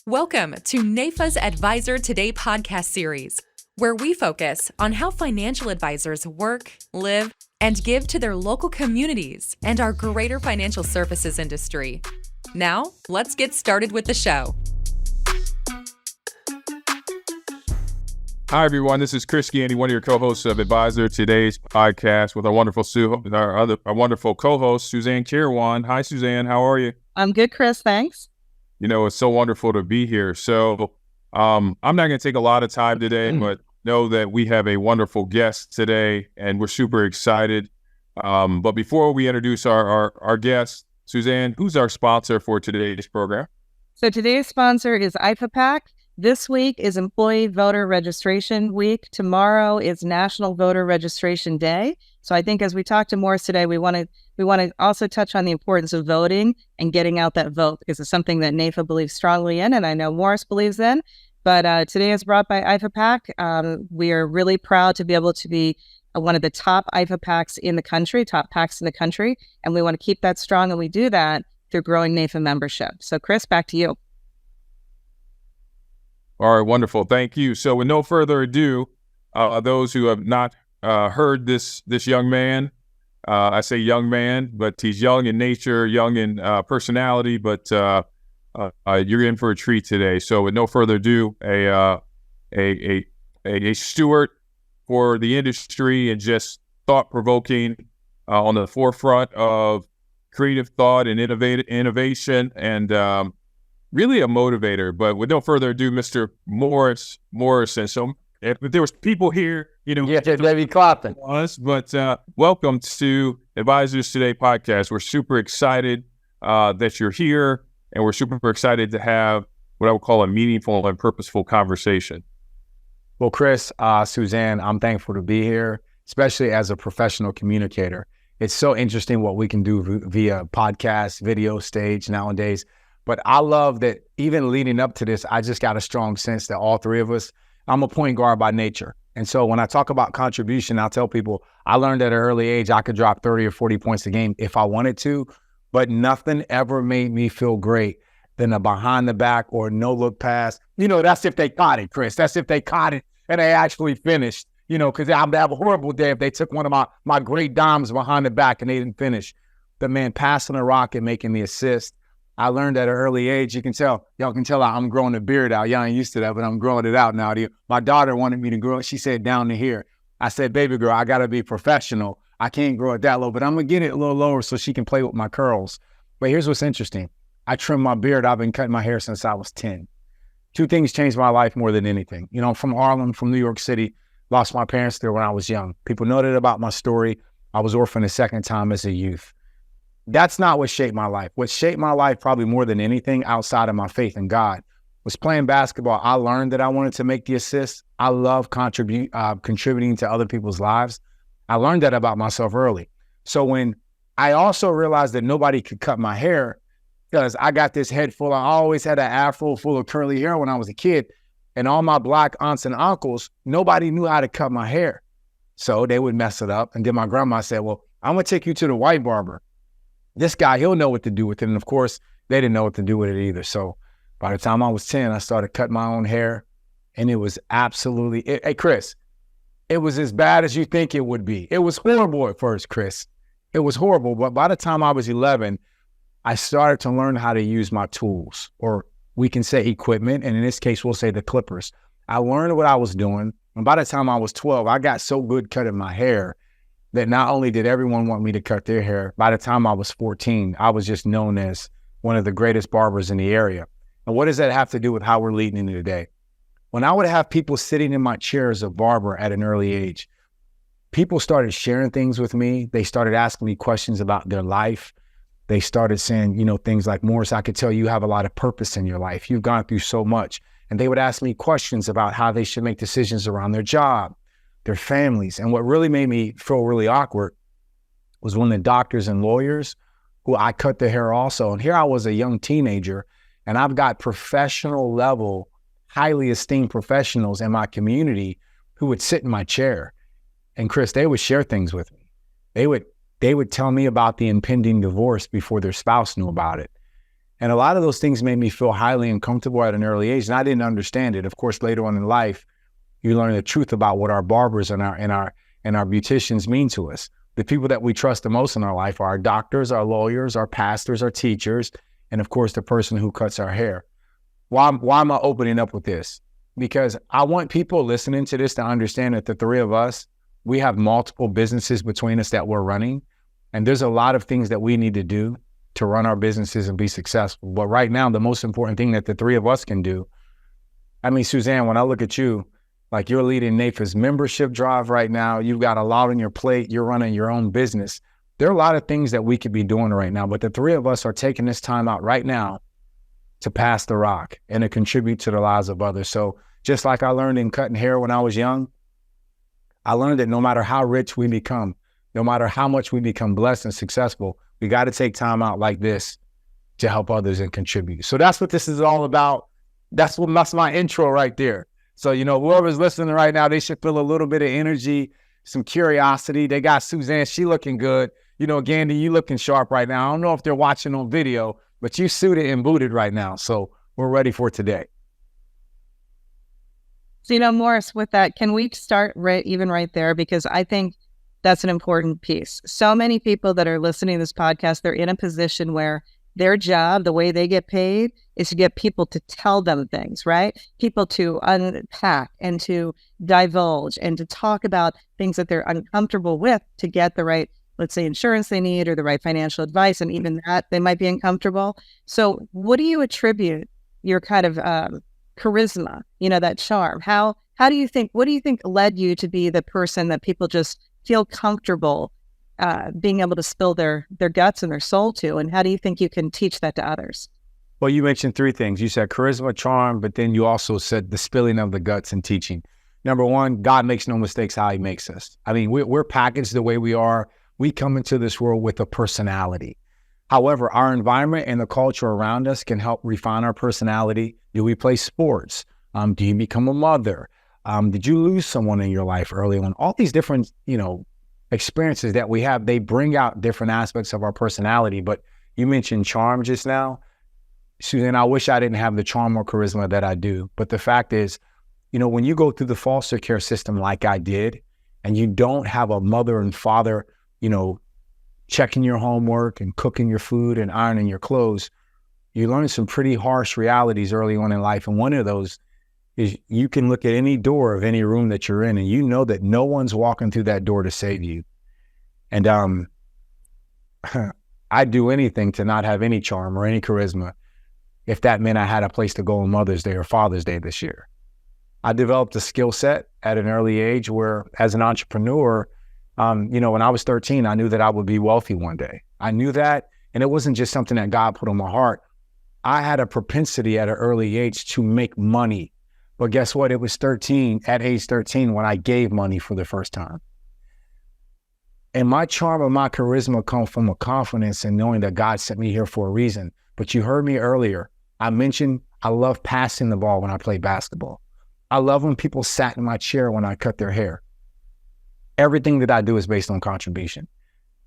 Welcome to NAIFA's Advisor Today podcast series, where we focus on how financial advisors work, live, and give to their local communities and our greater financial services industry. Now, let's get started with the show. Hi, everyone. This is Chris Gandy, one of your co-hosts of Advisor Today's podcast with our wonderful our wonderful co-host, Suzanne Kirwan. Hi, Suzanne. How are you? I'm good, Chris. Thanks. You know, it's so wonderful to be here. So I'm not going to take a lot of time today, but know that we have a wonderful guest today, and we're super excited. But before we introduce our guest, Suzanne, who's our sponsor for today's program? So today's sponsor is NAIFA PAC. This week is Employee Voter Registration Week. Tomorrow is National Voter Registration Day. So I think as we talk to Morris today, we want to also touch on the importance of voting and getting out that vote, because it's something that NAIFA believes strongly in, and I know Morris believes in. But today is brought by NAIFA PAC. We are really proud to be able to be one of the top NAIFA PACs in the country, and we want to keep that strong, and we do that through growing NAIFA membership. So Chris, back to you. All right, wonderful. Thank you. So with no further ado, those who have not heard this young man, I say young man, but he's young in nature, young in personality, but you're in for a treat today. So with no further ado, a steward for the industry and just thought-provoking on the forefront of creative thought and innovation and really a motivator. But with no further ado, Mr. Morrison. So if there was people here, you know, maybe clapping. But welcome to Advisors Today podcast. We're super excited that you're here, and we're super excited to have what I would call a meaningful and purposeful conversation. Well, Chris, Suzanne, I'm thankful to be here, especially as a professional communicator. It's so interesting what we can do via podcast, video, stage nowadays. But I love that even leading up to this, I just got a strong sense that all three of us, I'm a point guard by nature. And so when I talk about contribution, I'll tell people I learned at an early age I could drop 30 or 40 points a game if I wanted to, but nothing ever made me feel great than a behind the back or no look pass. You know, that's if they caught it, Chris. That's if they caught it and they actually finished, you know, because I'd have a horrible day if they took one of my great dimes behind the back and they didn't finish. The man passing the rock and making the assist. I learned at an early age, y'all can tell I'm growing a beard out. Y'all ain't used to that, but I'm growing it out now. My daughter wanted me to grow it. She said down to here. I said, baby girl, I got to be professional. I can't grow it that low, but I'm going to get it a little lower so she can play with my curls. But here's what's interesting. I trimmed my beard. I've been cutting my hair since I was 10. Two things changed my life more than anything. You know, I'm from Harlem, from New York City, lost my parents there when I was young. People know that about my story. I was orphaned a second time as a youth. That's not what shaped my life. What shaped my life probably more than anything outside of my faith in God was playing basketball. I learned that I wanted to make the assists. I love contributing to other people's lives. I learned that about myself early. So when I also realized that nobody could cut my hair, because I got this head full, I always had an afro full of curly hair when I was a kid, and all my black aunts and uncles, nobody knew how to cut my hair. So they would mess it up. And then my grandma said, well, I'm going to take you to the white barber. This guy, he'll know what to do with it. And of course, they didn't know what to do with it either. So by the time I was 10, I started cutting my own hair. And it was absolutely, hey, Chris, it was as bad as you think it would be. It was horrible at first, Chris. It was horrible. But by the time I was 11, I started to learn how to use my tools, or we can say equipment. And in this case, we'll say the clippers. I learned what I was doing. And by the time I was 12, I got so good cutting my hair that not only did everyone want me to cut their hair, by the time I was 14, I was just known as one of the greatest barbers in the area. And what does that have to do with how we're leading into today? When I would have people sitting in my chair as a barber at an early age, people started sharing things with me. They started asking me questions about their life. They started saying, you know, things like, Morris, I could tell you have a lot of purpose in your life. You've gone through so much. And they would ask me questions about how they should make decisions around their job, their families. And what really made me feel really awkward was when the doctors and lawyers, who I cut their hair also, and here I was a young teenager, and I've got professional level, highly esteemed professionals in my community who would sit in my chair. And Chris, they would share things with me. They would tell me about the impending divorce before their spouse knew about it. And a lot of those things made me feel highly uncomfortable at an early age. And I didn't understand it. Of course, later on in life, you learn the truth about what our barbers and our beauticians mean to us. The people that we trust the most in our life are our doctors, our lawyers, our pastors, our teachers, and of course, the person who cuts our hair. Why am I opening up with this? Because I want people listening to this to understand that the three of us, we have multiple businesses between us that we're running. And there's a lot of things that we need to do to run our businesses and be successful. But right now, the most important thing that the three of us can do, I mean, Suzanne, when I look at you, like you're leading NAIFA's membership drive right now. You've got a lot on your plate. You're running your own business. There are a lot of things that we could be doing right now, but the three of us are taking this time out right now to pass the rock and to contribute to the lives of others. So just like I learned in cutting hair when I was young, I learned that no matter how rich we become, no matter how much we become blessed and successful, we got to take time out like this to help others and contribute. So that's what this is all about. That's my intro right there. So, whoever's listening right now, they should feel a little bit of energy, some curiosity. They got Suzanne, she looking good. Gandy, you looking sharp right now. I don't know if they're watching on video, but you suited and booted right now. So we're ready for today. So, Morris, with that, can we start right there? Because I think that's an important piece. So many people that are listening to this podcast, they're in a position where their job, the way they get paid, is to get people to tell them things, right? People to unpack and to divulge and to talk about things that they're uncomfortable with to get the right, let's say, insurance they need or the right financial advice. And even that, they might be uncomfortable. So what do you attribute your kind of charisma, that charm? What do you think led you to be the person that people just feel comfortable being able to spill their guts and their soul to? And how do you think you can teach that to others? Well, you mentioned three things. You said charisma, charm, but then you also said the spilling of the guts and teaching. Number one, God makes no mistakes how he makes us. I mean, we're packaged the way we are. We come into this world with a personality. However, our environment and the culture around us can help refine our personality. Do we play sports? Do you become a mother? Did you lose someone in your life early on? All these different, experiences that we have, they bring out different aspects of our personality. But you mentioned charm just now. Suzanne, I wish I didn't have the charm or charisma that I do. But the fact is, when you go through the foster care system like I did, and you don't have a mother and father, checking your homework and cooking your food and ironing your clothes, you learn some pretty harsh realities early on in life. And one of those is you can look at any door of any room that you're in and you know that no one's walking through that door to save you. And I'd do anything to not have any charm or any charisma if that meant I had a place to go on Mother's Day or Father's Day this year. I developed a skill set at an early age where, as an entrepreneur, when I was 13, I knew that I would be wealthy one day. I knew that, and it wasn't just something that God put on my heart. I had a propensity at an early age to make money. But guess what? It was at age 13, when I gave money for the first time. And my charm and my charisma come from a confidence in knowing that God sent me here for a reason. But you heard me earlier. I mentioned I love passing the ball when I play basketball. I love when people sat in my chair when I cut their hair. Everything that I do is based on contribution.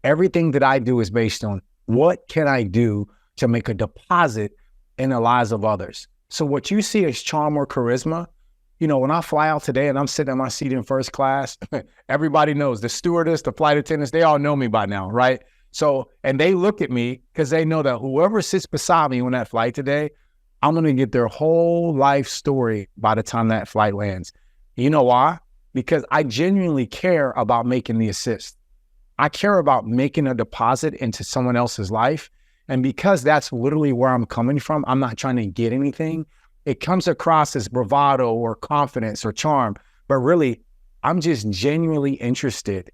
Everything that I do is based on what can I do to make a deposit in the lives of others. So what you see as charm or charisma, when I fly out today and I'm sitting in my seat in first class, everybody knows, the stewardess, the flight attendants, they all know me by now, right? So, and they look at me because they know that whoever sits beside me on that flight today, I'm going to get their whole life story by the time that flight lands. You know why? Because I genuinely care about making the assist. I care about making a deposit into someone else's life. And because that's literally where I'm coming from, I'm not trying to get anything. It comes across as bravado or confidence or charm, but really, I'm just genuinely interested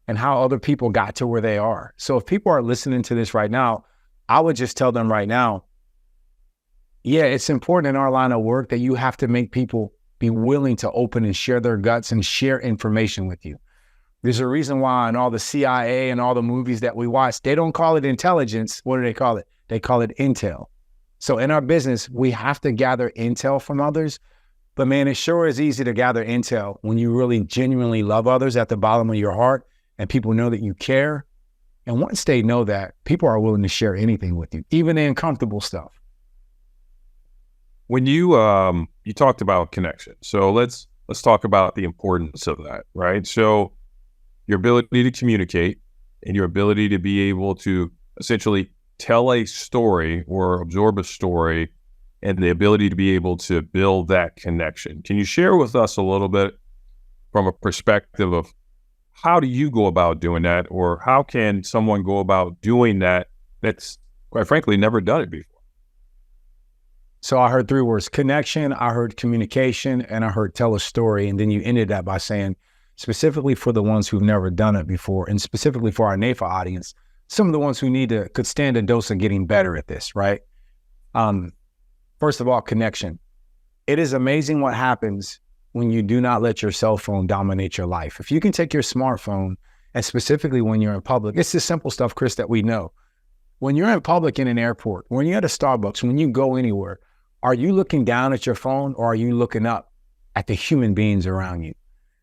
in how other people got to where they are. So if people are listening to this right now, I would just tell them right now, yeah, it's important in our line of work that you have to make people be willing to open and share their guts and share information with you. There's a reason why in all the CIA and all the movies that we watch, they don't call it intelligence. What do they call it? They call it intel. So in our business, we have to gather intel from others. But man, it sure is easy to gather intel when you really genuinely love others at the bottom of your heart and people know that you care. And once they know that, people are willing to share anything with you, even the uncomfortable stuff. When you talked about connection, so let's talk about the importance of that, right? So your ability to communicate and your ability to be able to essentially tell a story or absorb a story, and the ability to be able to build that connection. Can you share with us a little bit from a perspective of how do you go about doing that, or how can someone go about doing that that's, quite frankly, never done it before? So I heard three words: connection, I heard communication, and I heard tell a story. And then you ended that by saying, specifically for the ones who've never done it before, and specifically for our NAIFA audience, some of the ones who could stand a dose of getting better at this, right? First of all, connection. It is amazing what happens when you do not let your cell phone dominate your life. If you can take your smartphone, and specifically when you're in public, it's the simple stuff, Chris, that we know. When you're in public in an airport, when you're at a Starbucks, when you go anywhere, are you looking down at your phone, or are you looking up at the human beings around you?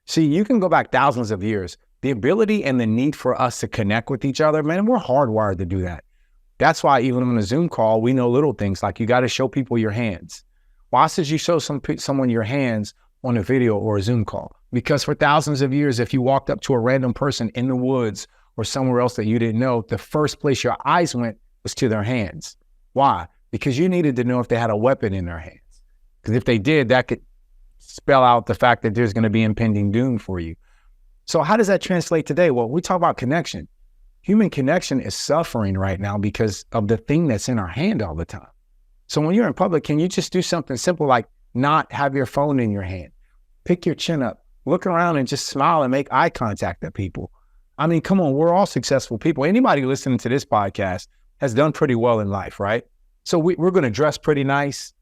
See, you can go back thousands of years. The ability and the need for us to connect with each other, man, we're hardwired to do that. That's why even on a Zoom call, we know little things like you got to show people your hands. Why should you show someone your hands on a video or a Zoom call? Because for thousands of years, if you walked up to a random person in the woods or somewhere else that you didn't know, the first place your eyes went was to their hands. Why? Because you needed to know if they had a weapon in their hands. Because if they did, that could spell out the fact that there's going to be impending doom for you. So how does that translate today? Well, we talk about connection. Human connection is suffering right now because of the thing that's in our hand all the time. So when you're in public, can you just do something simple like not have your phone in your hand? Pick your chin up, look around and just smile and make eye contact at people. I mean, come on, we're all successful people. Anybody listening to this podcast has done pretty well in life, right? So we're going to dress pretty nice.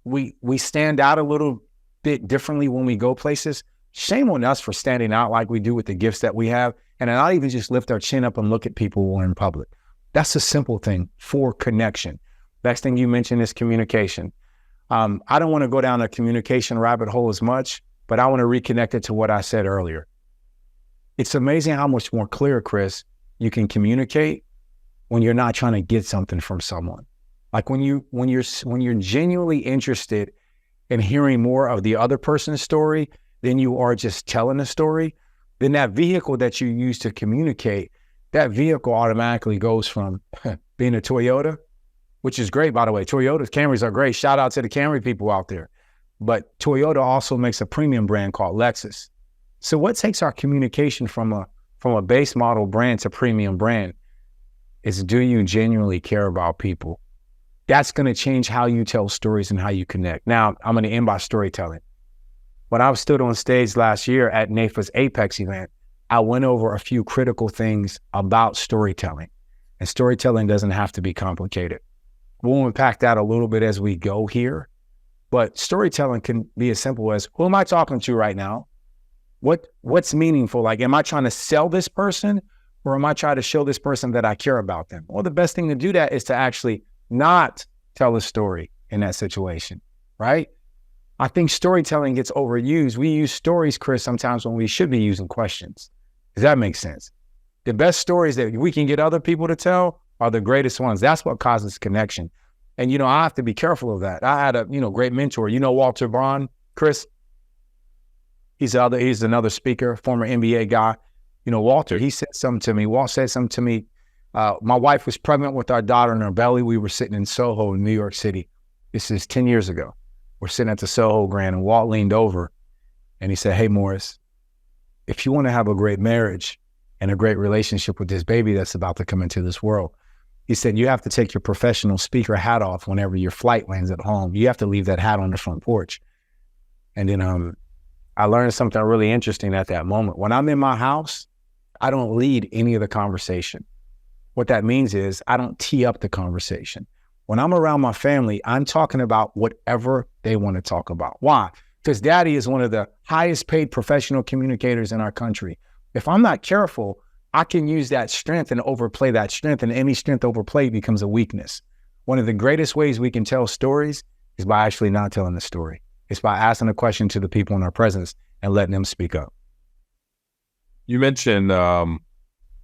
We stand out a little bit differently when we go places. Shame on us for standing out like we do with the gifts that we have, and not even just lift our chin up and look at people when we're in public. That's a simple thing for connection. Next thing you mentioned is communication. I don't want to go down a communication rabbit hole as much, but I want to reconnect it to what I said earlier. It's amazing how much more clear, Chris, you can communicate when you're not trying to get something from someone. Like when you're genuinely interested in hearing more of the other person's story than you are just telling a story, then that vehicle that you use to communicate, that vehicle automatically goes from being a Toyota, which is great, by the way. Toyota's Camrys are great. Shout out to the Camry people out there. But Toyota also makes a premium brand called Lexus. So what takes our communication from a base model brand to premium brand is, do you genuinely care about people? That's going to change how you tell stories and how you connect. Now, I'm going to end by storytelling. When I stood on stage last year at NAIFA's Apex event, I went over a few critical things about storytelling. And storytelling doesn't have to be complicated. We'll unpack that a little bit as we go here. But storytelling can be as simple as, who am I talking to right now? What's meaningful? Like, am I trying to sell this person, or am I trying to show this person that I care about them? Well, the best thing to do that is to actually not tell a story in that situation, right? I think storytelling gets overused. We use stories, Chris, sometimes when we should be using questions. Does that make sense? The best stories that we can get other people to tell are the greatest ones. That's what causes connection. And, I have to be careful of that. I had a, great mentor. Walter Braun, Chris? He's another speaker, former NBA guy. Walter, he said something to me. Walt said something to me. My wife was pregnant with our daughter in her belly. We were sitting in Soho in New York City. This is 10 years ago. We're sitting at the Soho Grand, and Walt leaned over and he said, "Hey, Morris, if you want to have a great marriage and a great relationship with this baby that's about to come into this world," he said, "you have to take your professional speaker hat off whenever your flight lands at home. You have to leave that hat on the front porch." And then I learned something really interesting at that moment. When I'm in my house, I don't lead any of the conversation. What that means is I don't tee up the conversation. When I'm around my family, I'm talking about whatever they want to talk about. Why? Because Daddy is one of the highest paid professional communicators in our country. If I'm not careful, I can use that strength and overplay that strength, and any strength overplayed becomes a weakness. One of the greatest ways we can tell stories is by actually not telling the story. It's by asking a question to the people in our presence and letting them speak up. You mentioned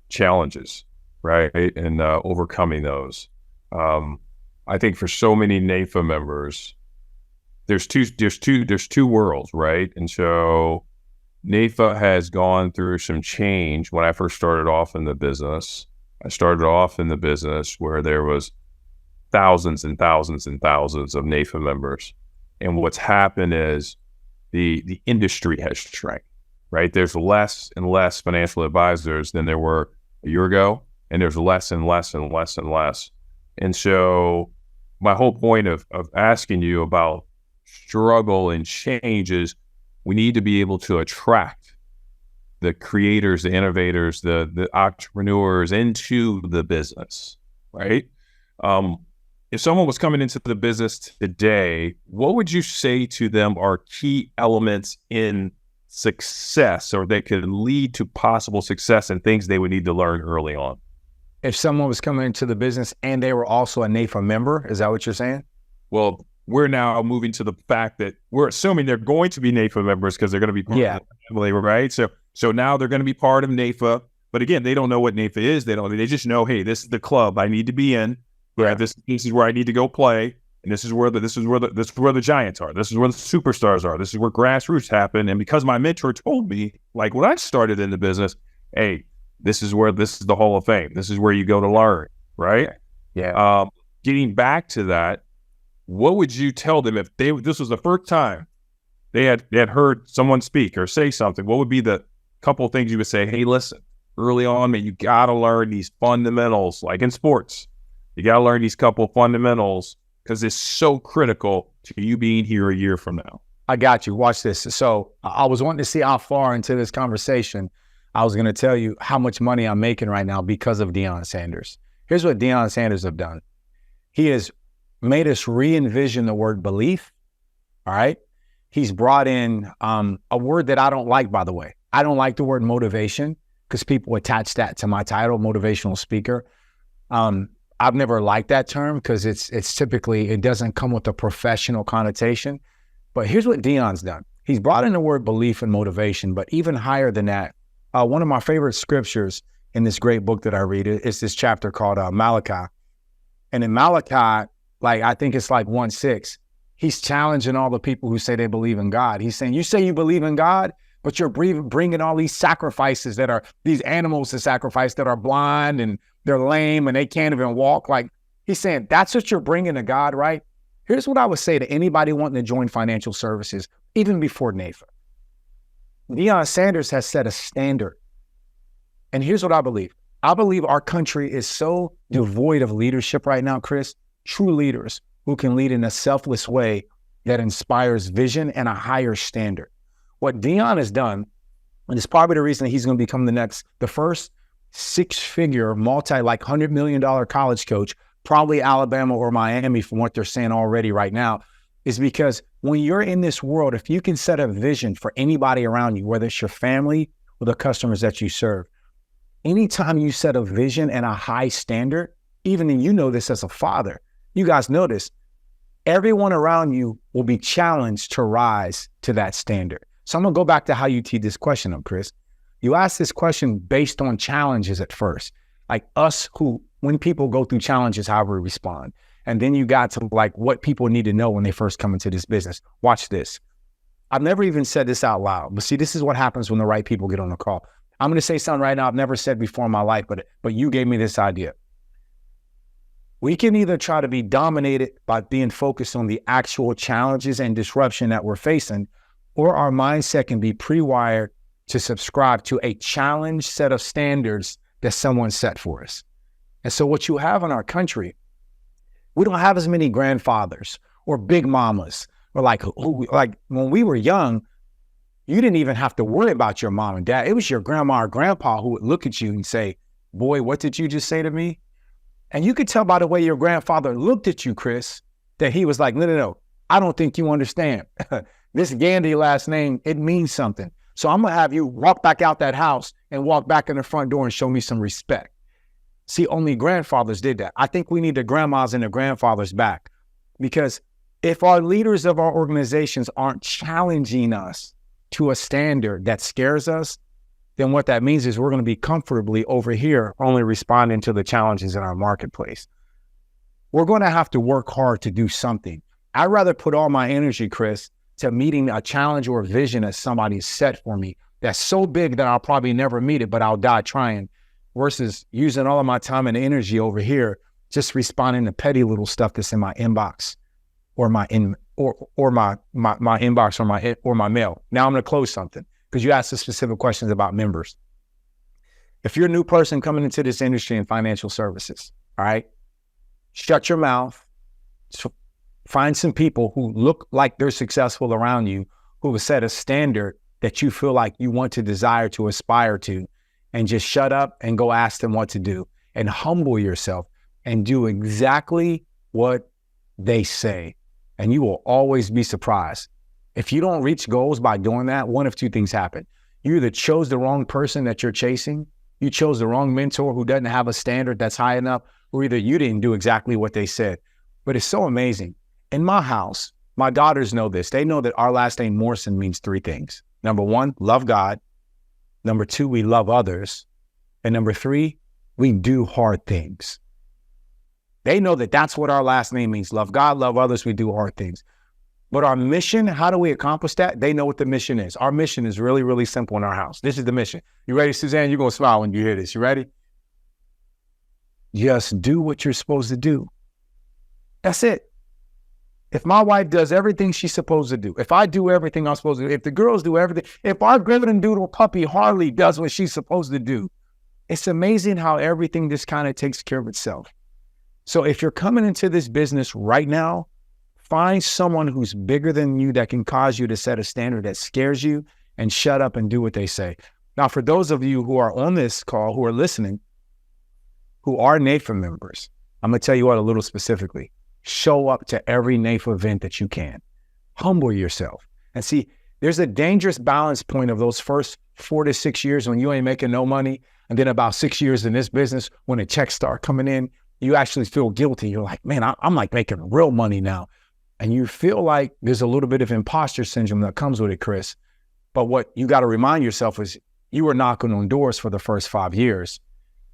challenges, right? And overcoming those. I think for so many NAIFA members, there's two worlds, right? And so NAIFA has gone through some change. When I first started off in the business, I started off in the business where there was thousands and thousands and thousands of NAIFA members. And what's happened is the industry has shrank, right? There's less and less financial advisors than there were a year ago, and there's less and less and less and less. And so my whole point of asking you about struggle and change is we need to be able to attract the creators, the innovators, the entrepreneurs into the business, right? If someone was coming into the business today, what would you say to them are key elements in success, or that could lead to possible success, and things they would need to learn early on? If someone was coming into the business and they were also a NAIFA member, is that what you're saying? Well, we're now moving to the fact that we're assuming they're going to be NAIFA members because they're going to be part of the family, right? So now they're going to be part of NAIFA, but again, they don't know what NAIFA is. They just know, hey, this is the club I need to be in. Yeah, this is where I need to go play, and this is where the giants are. This is where the superstars are. This is where grassroots happen. And because my mentor told me, like when I started in the business, hey, this is the Hall of Fame. This is where you go to learn, right? Yeah. Getting back to that, what would you tell them if this was the first time they had heard someone speak or say something? What would be the couple of things you would say? Hey, listen, early on, man, you got to learn these fundamentals, like in sports. You got to learn these couple fundamentals because it's so critical to you being here a year from now. I got you. Watch this. So I was wanting to see how far into this conversation I was going to tell you how much money I'm making right now because of Deion Sanders. Here's what Deion Sanders have done. He has made us re-envision the word belief. All right. He's brought in a word that I don't like, by the way. I don't like the word motivation because people attach that to my title, motivational speaker. I've never liked that term because it's typically, it doesn't come with a professional connotation. But here's what Deion's done. He's brought in the word belief and motivation, but even higher than that, one of my favorite scriptures in this great book that I read is this chapter called Malachi. And in Malachi, like I think it's like 1:6, he's challenging all the people who say they believe in God. He's saying, you say you believe in God, but you're bringing all these sacrifices that are these animals to sacrifice that are blind and they're lame and they can't even walk. Like he's saying, that's what you're bringing to God, right? Here's what I would say to anybody wanting to join financial services, even before NAIFA. Deion Sanders has set a standard. And here's what I believe. I believe our country is so devoid of leadership right now, Chris, true leaders who can lead in a selfless way that inspires vision and a higher standard. What Deion has done, and it's probably the reason that he's going to become the first six-figure, $100 million college coach, probably Alabama or Miami from what they're saying already right now, is because when you're in this world, if you can set a vision for anybody around you, whether it's your family or the customers that you serve, anytime you set a vision and a high standard, even and you know this as a father, you guys know this, everyone around you will be challenged to rise to that standard. So I'm going to go back to how you teed this question up, Chris. You asked this question based on challenges at first, like us when people go through challenges, how we respond. And then you got to like what people need to know when they first come into this business. Watch this. I've never even said this out loud, but see, this is what happens when the right people get on the call. I'm going to say something right now I've never said before in my life, but you gave me this idea. We can either try to be dominated by being focused on the actual challenges and disruption that we're facing, or our mindset can be pre-wired to subscribe to a challenge set of standards that someone set for us. And so what you have in our country, we don't have as many grandfathers or big mamas, or like when we were young, you didn't even have to worry about your mom and dad. It was your grandma or grandpa who would look at you and say, boy, what did you just say to me? And you could tell by the way your grandfather looked at you, Chris, that he was like, no, I don't think you understand. This Gandhi last name, it means something. So I'm going to have you walk back out that house and walk back in the front door and show me some respect. See, only grandfathers did that. I think we need the grandmas and the grandfathers back, because if our leaders of our organizations aren't challenging us to a standard that scares us, then what that means is we're going to be comfortably over here only responding to the challenges in our marketplace. We're going to have to work hard to do something. I'd rather put all my energy, Chris, to meeting a challenge or a vision that somebody's set for me that's so big that I'll probably never meet it, but I'll die trying, versus using all of my time and energy over here just responding to petty little stuff that's in my inbox or my inbox or my mail. Now I'm going to close something because you asked the specific questions about members. If you're a new person coming into this industry in financial services, all right, shut your mouth. Find some people who look like they're successful around you, who will set a standard that you feel like you want to desire to aspire to, and just shut up and go ask them what to do and humble yourself and do exactly what they say. And you will always be surprised. If you don't reach goals by doing that, one of two things happen. You either chose the wrong person that you're chasing, you chose the wrong mentor who doesn't have a standard that's high enough, or either you didn't do exactly what they said. But it's so amazing. In my house, my daughters know this. They know that our last name Morrison means three things. Number one, love God. Number two, we love others. And number three, we do hard things. They know that that's what our last name means. Love God, love others, we do hard things. But our mission, how do we accomplish that? They know what the mission is. Our mission is really, really simple in our house. This is the mission. You ready, Suzanne? You're going to smile when you hear this. You ready? Just do what you're supposed to do. That's it. If my wife does everything she's supposed to do, if I do everything I'm supposed to do, if the girls do everything, if our golden doodle puppy Harley does what she's supposed to do, it's amazing how everything just kind of takes care of itself. So if you're coming into this business right now, find someone who's bigger than you that can cause you to set a standard that scares you and shut up and do what they say. Now, for those of you who are on this call, who are listening, who are NAIFA members, I'm going to tell you what a little specifically. Show up to every NAIFA event that you can. Humble yourself. And see, there's a dangerous balance point of those first 4 to 6 years when you ain't making no money. And then about 6 years in this business, when the checks start coming in, you actually feel guilty. You're like, man, I'm like making real money now. And you feel like there's a little bit of imposter syndrome that comes with it, Chris. But what you got to remind yourself is you were knocking on doors for the first 5 years.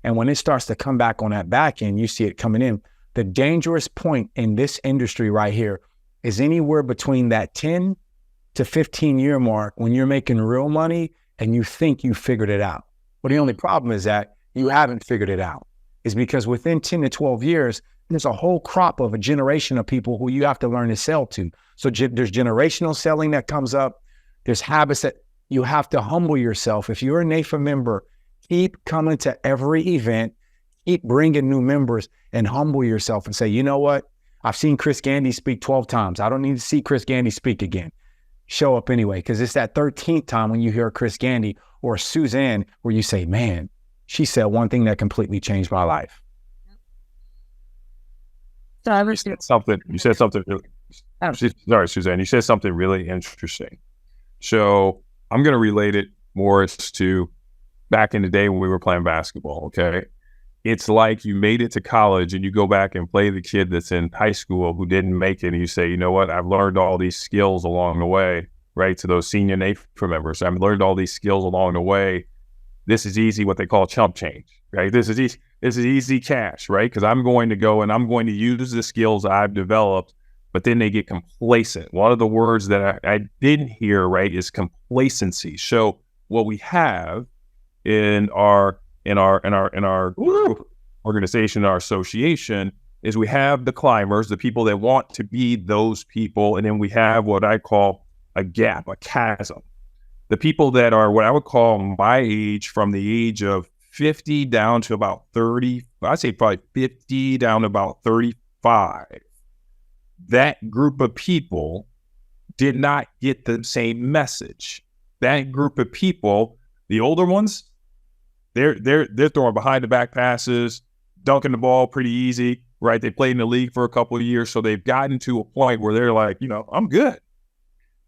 And when it starts to come back on that back end, you see it coming in. The dangerous point in this industry right here is anywhere between that 10 to 15 year mark when you're making real money and you think you figured it out. Well, the only problem is that you haven't figured it out. Is because within 10 to 12 years, there's a whole crop of a generation of people who you have to learn to sell to. So there's generational selling that comes up. There's habits that you have to humble yourself. If you're a NAIFA member, keep coming to every event, keep bringing new members and humble yourself and say, you know what? I've seen Chris Gandy speak 12 times. I don't need to see Chris Gandy speak again. Show up anyway, because it's that 13th time when you hear Chris Gandy or Suzanne where you say, man, she said one thing that completely changed my life. So I You said something. You said something. Sorry, Suzanne. You said something really interesting. So I'm going to relate it, Morris, to back in the day when we were playing basketball. Okay, it's like you made it to college and you go back and play the kid that's in high school who didn't make it, and you say, you know what? I've learned all these skills along the way. Right, to those senior NAIFA members, I've learned all these skills along the way. This is easy, what they call chump change, right? This is easy. This is easy cash, right? Because I'm going to go and I'm going to use the skills I've developed, but then they get complacent. One of the words that I didn't hear, right, is complacency. So what we have in our organization, our association, is we have the climbers, the people that want to be those people, and then we have what I call a gap, a chasm. The people that are what I would call my age, from the age of 50 down to about 30, I'd say probably 50 down to about 35. That group of people did not get the same message. That group of people, the older ones, they're throwing behind the back passes, dunking the ball pretty easy, right? They played in the league for a couple of years, so they've gotten to a point where they're like, I'm good.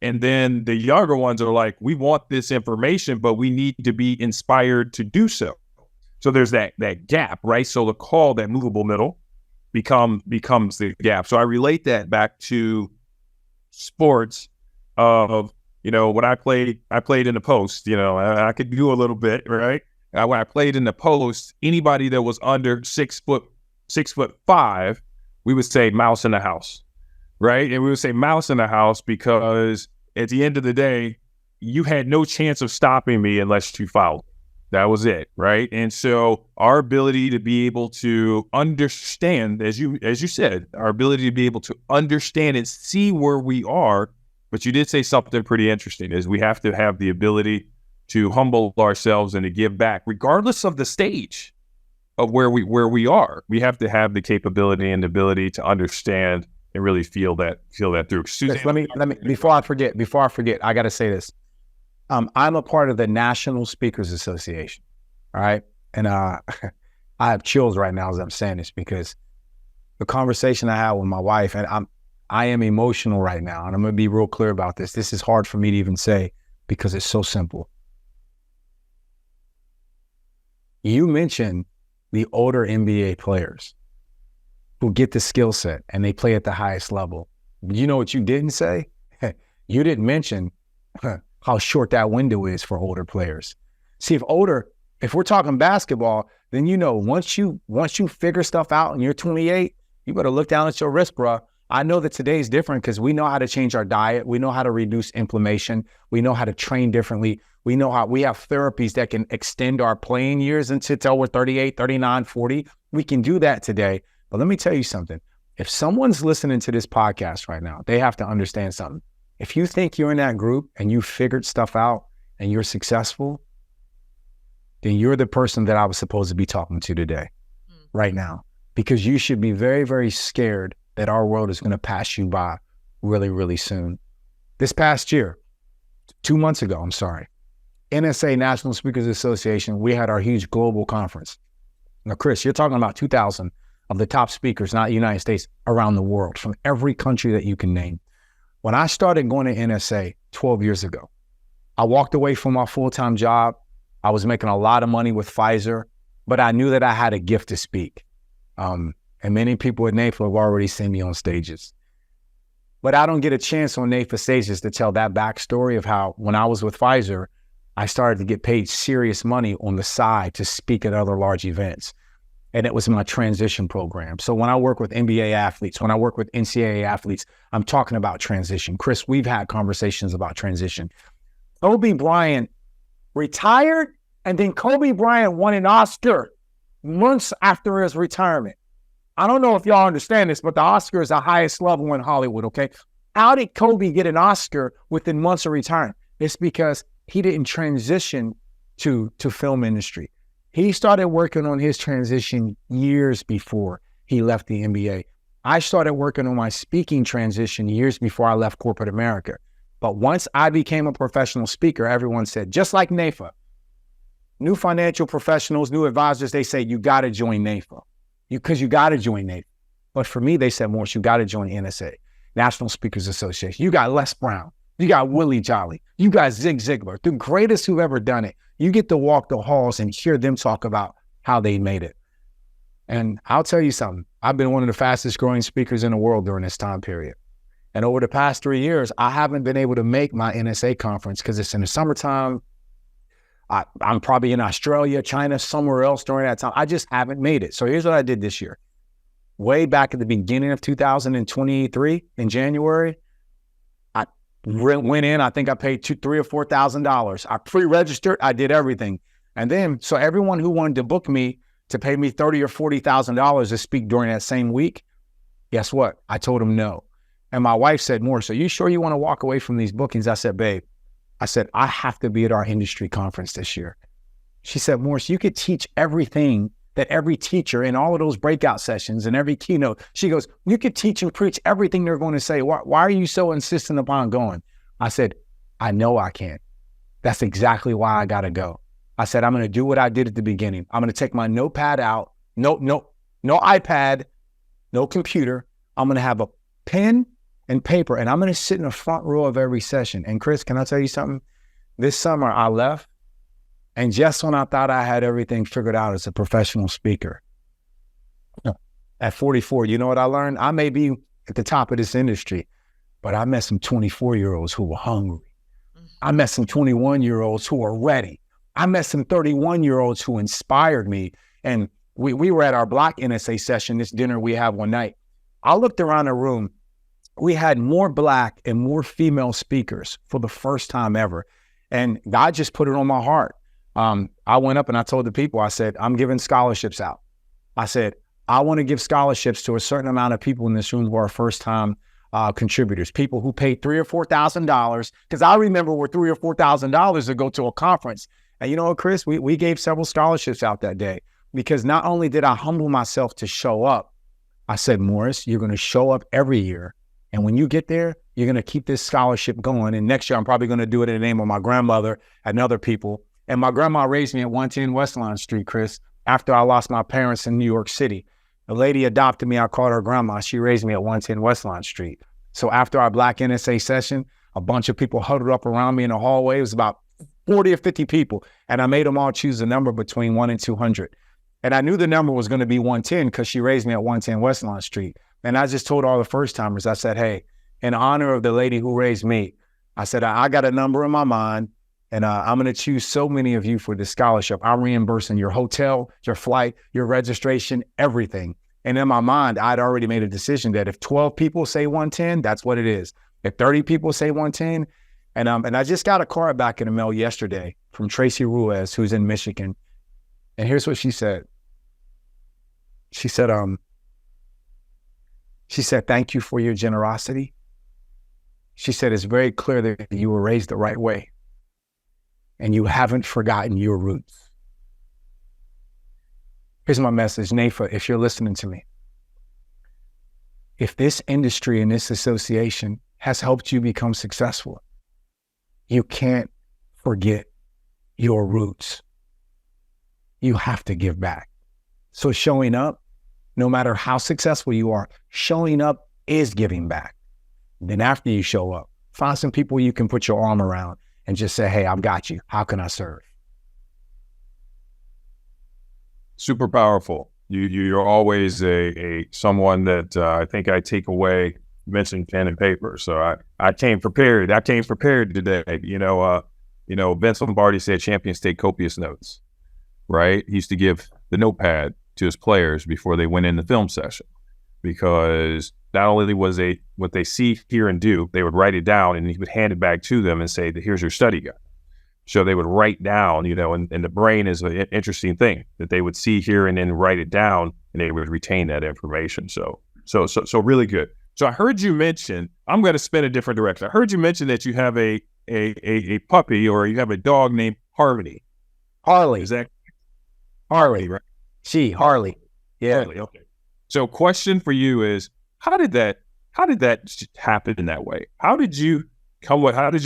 And then the younger ones are like, we want this information, but we need to be inspired to do so. So there's that gap, right? So the call, that movable middle, becomes the gap. So I relate that back to sports of, when I played in the post, I could do a little bit, right? When I played in the post, anybody that was under 6'5", we would say mouse in the house. right? And we would say mouse in the house because at the end of the day, you had no chance of stopping me unless you fouled. That was it, right? And so our ability to be able to understand, as you said, our ability to be able to understand and see where we are, but you did say something pretty interesting, is we have to have the ability to humble ourselves and to give back, regardless of the stage of where we are. We have to have the capability and the ability to understand and really feel that through. Suzanne, let me before I forget, I got to say this. I'm a part of the National Speakers Association. All right. And I have chills right now as I'm saying this, because the conversation I had with my wife, and I am emotional right now. And I'm going to be real clear about this. This is hard for me to even say because it's so simple. You mentioned the older NBA players who get the skill set and they play at the highest level. You know what you didn't say? You didn't mention how short that window is for older players. See, if we're talking basketball, then once you figure stuff out and you're 28, you better look down at your wrist, bro. I know that today's different because we know how to change our diet. We know how to reduce inflammation. We know how to train differently. We know how we have therapies that can extend our playing years until we're 38, 39, 40. We can do that today. But let me tell you something. If someone's listening to this podcast right now, they have to understand something. If you think you're in that group and you figured stuff out and you're successful, then you're the person that I was supposed to be talking to today, right now, because you should be very, very scared that our world is going to pass you by really, really soon. This past year, 2 months ago, NSA, National Speakers Association, we had our huge global conference. Now, Chris, you're talking about 2,000 of the top speakers, not the United States, around the world, from every country that you can name. When I started going to NSA 12 years ago, I walked away from my full-time job. I was making a lot of money with Pfizer, but I knew that I had a gift to speak. And many people at NAIFA have already seen me on stages. But I don't get a chance on NAIFA stages to tell that backstory of how, when I was with Pfizer, I started to get paid serious money on the side to speak at other large events. And it was my transition program. So when I work with NBA athletes, when I work with NCAA athletes, I'm talking about transition. Chris, we've had conversations about transition. Kobe Bryant retired, and then Kobe Bryant won an Oscar months after his retirement. I don't know if y'all understand this, but the Oscar is the highest level in Hollywood, okay? How did Kobe get an Oscar within months of retirement? It's because he didn't transition to film industry. He started working on his transition years before he left the NBA. I started working on my speaking transition years before I left corporate America. But once I became a professional speaker, everyone said, just like NAIFA, new financial professionals, new advisors, they say, you got to join NAIFA. Because you got to join NAIFA. But for me, they said, Morris, you got to join NSA, National Speakers Association. You got Les Brown. You got Willie Jolly. You got Zig Ziglar, the greatest who've ever done it. You get to walk the halls and hear them talk about how they made it. And I'll tell you something. I've been one of the fastest growing speakers in the world during this time period. And over the past 3 years, I haven't been able to make my NSA conference because it's in the summertime. I'm probably in Australia, China, somewhere else during that time. I just haven't made it. So here's what I did this year. Way back at the beginning of 2023 in January, I went in. I think I paid $3,000 or $4,000. I pre-registered. I did everything. And then, so everyone who wanted to book me to pay me $30,000 or $40,000 to speak during that same week, guess what? I told them no. And my wife said, Morris, are you sure you want to walk away from these bookings? I said, babe, I have to be at our industry conference this year. She said, Morris, you could teach everything that every teacher in all of those breakout sessions and every keynote, she goes, you could teach and preach everything they're going to say. Why are you so insistent upon going? I said, I know I can. That's exactly why I got to go. I said, I'm going to do what I did at the beginning. I'm going to take my notepad out. No iPad, no computer. I'm going to have a pen and paper, and I'm going to sit in the front row of every session. And Chris, can I tell you something? This summer I left, and just when I thought I had everything figured out as a professional speaker, at 44, you know what I learned? I may be at the top of this industry, but I met some 24-year-olds who were hungry. I met some 21-year-olds who were ready. I met some 31-year-olds who inspired me. And we were at our block NSA session, this dinner we have one night. I looked around the room. we had more Black and more female speakers for the first time ever. And God just put it on my heart. I went up and I told the people, I said, I'm giving scholarships out. I said, I want to give scholarships to a certain amount of people in this room who are first-time contributors, people who paid $3,000 or $4,000, because I remember where $3,000 or $4,000 to go to a conference. And you know what, Chris, we gave several scholarships out that day, because not only did I humble myself to show up, I said, Morris, you're going to show up every year. And when you get there, you're going to keep this scholarship going. And next year, I'm probably going to do it in the name of my grandmother and other people. And my grandma raised me at 110 West Line Street, Chris, after I lost my parents in New York City. A lady adopted me. I called her grandma. She raised me at 110 West Line Street. So after our Black NSA session, a bunch of people huddled up around me in the hallway. It was about 40 or 50 people. And I made them all choose a number between 1 and 200. And I knew the number was going to be 110 because she raised me at 110 West Line Street. And I just told all the first timers, I said, hey, in honor of the lady who raised me, I said, I got a number in my mind, and I'm going to choose so many of you for this scholarship. I'm reimbursing your hotel, your flight, your registration, everything. And in my mind, I'd already made a decision that if 12 people say 110, that's what it is. If 30 people say 110, and I just got a card back in the mail yesterday from Tracy Ruiz, who's in Michigan. And here's what she said. She said, thank you for your generosity. She said, it's very clear that you were raised the right way and you haven't forgotten your roots. Here's my message, NAIFA, if you're listening to me. If this industry and this association has helped you become successful, you can't forget your roots. You have to give back. So showing up, no matter how successful you are, showing up is giving back. Then after you show up, find some people you can put your arm around and just say, hey, I've got you. How can I serve? Super powerful. You're always a someone that I think I take away, mentioned pen and paper. So I came prepared. I came prepared today. Vince Lombardi said champions take copious notes, right? He used to give the notepad to his players before they went in the film session, because not only was what they see, hear, and do, they would write it down and he would hand it back to them and say, here's your study guide. So they would write down, and the brain is an interesting thing that they would see, hear, and then write it down, and they would retain that information. So really good. So I heard you mention, I'm going to spin a different direction. I heard you mention that you have a puppy, or you have a dog named Harmony. Harley. Is that Harley, right? Harley. Yeah. Harley, okay. So question for you is, how did that happen in that way? How did your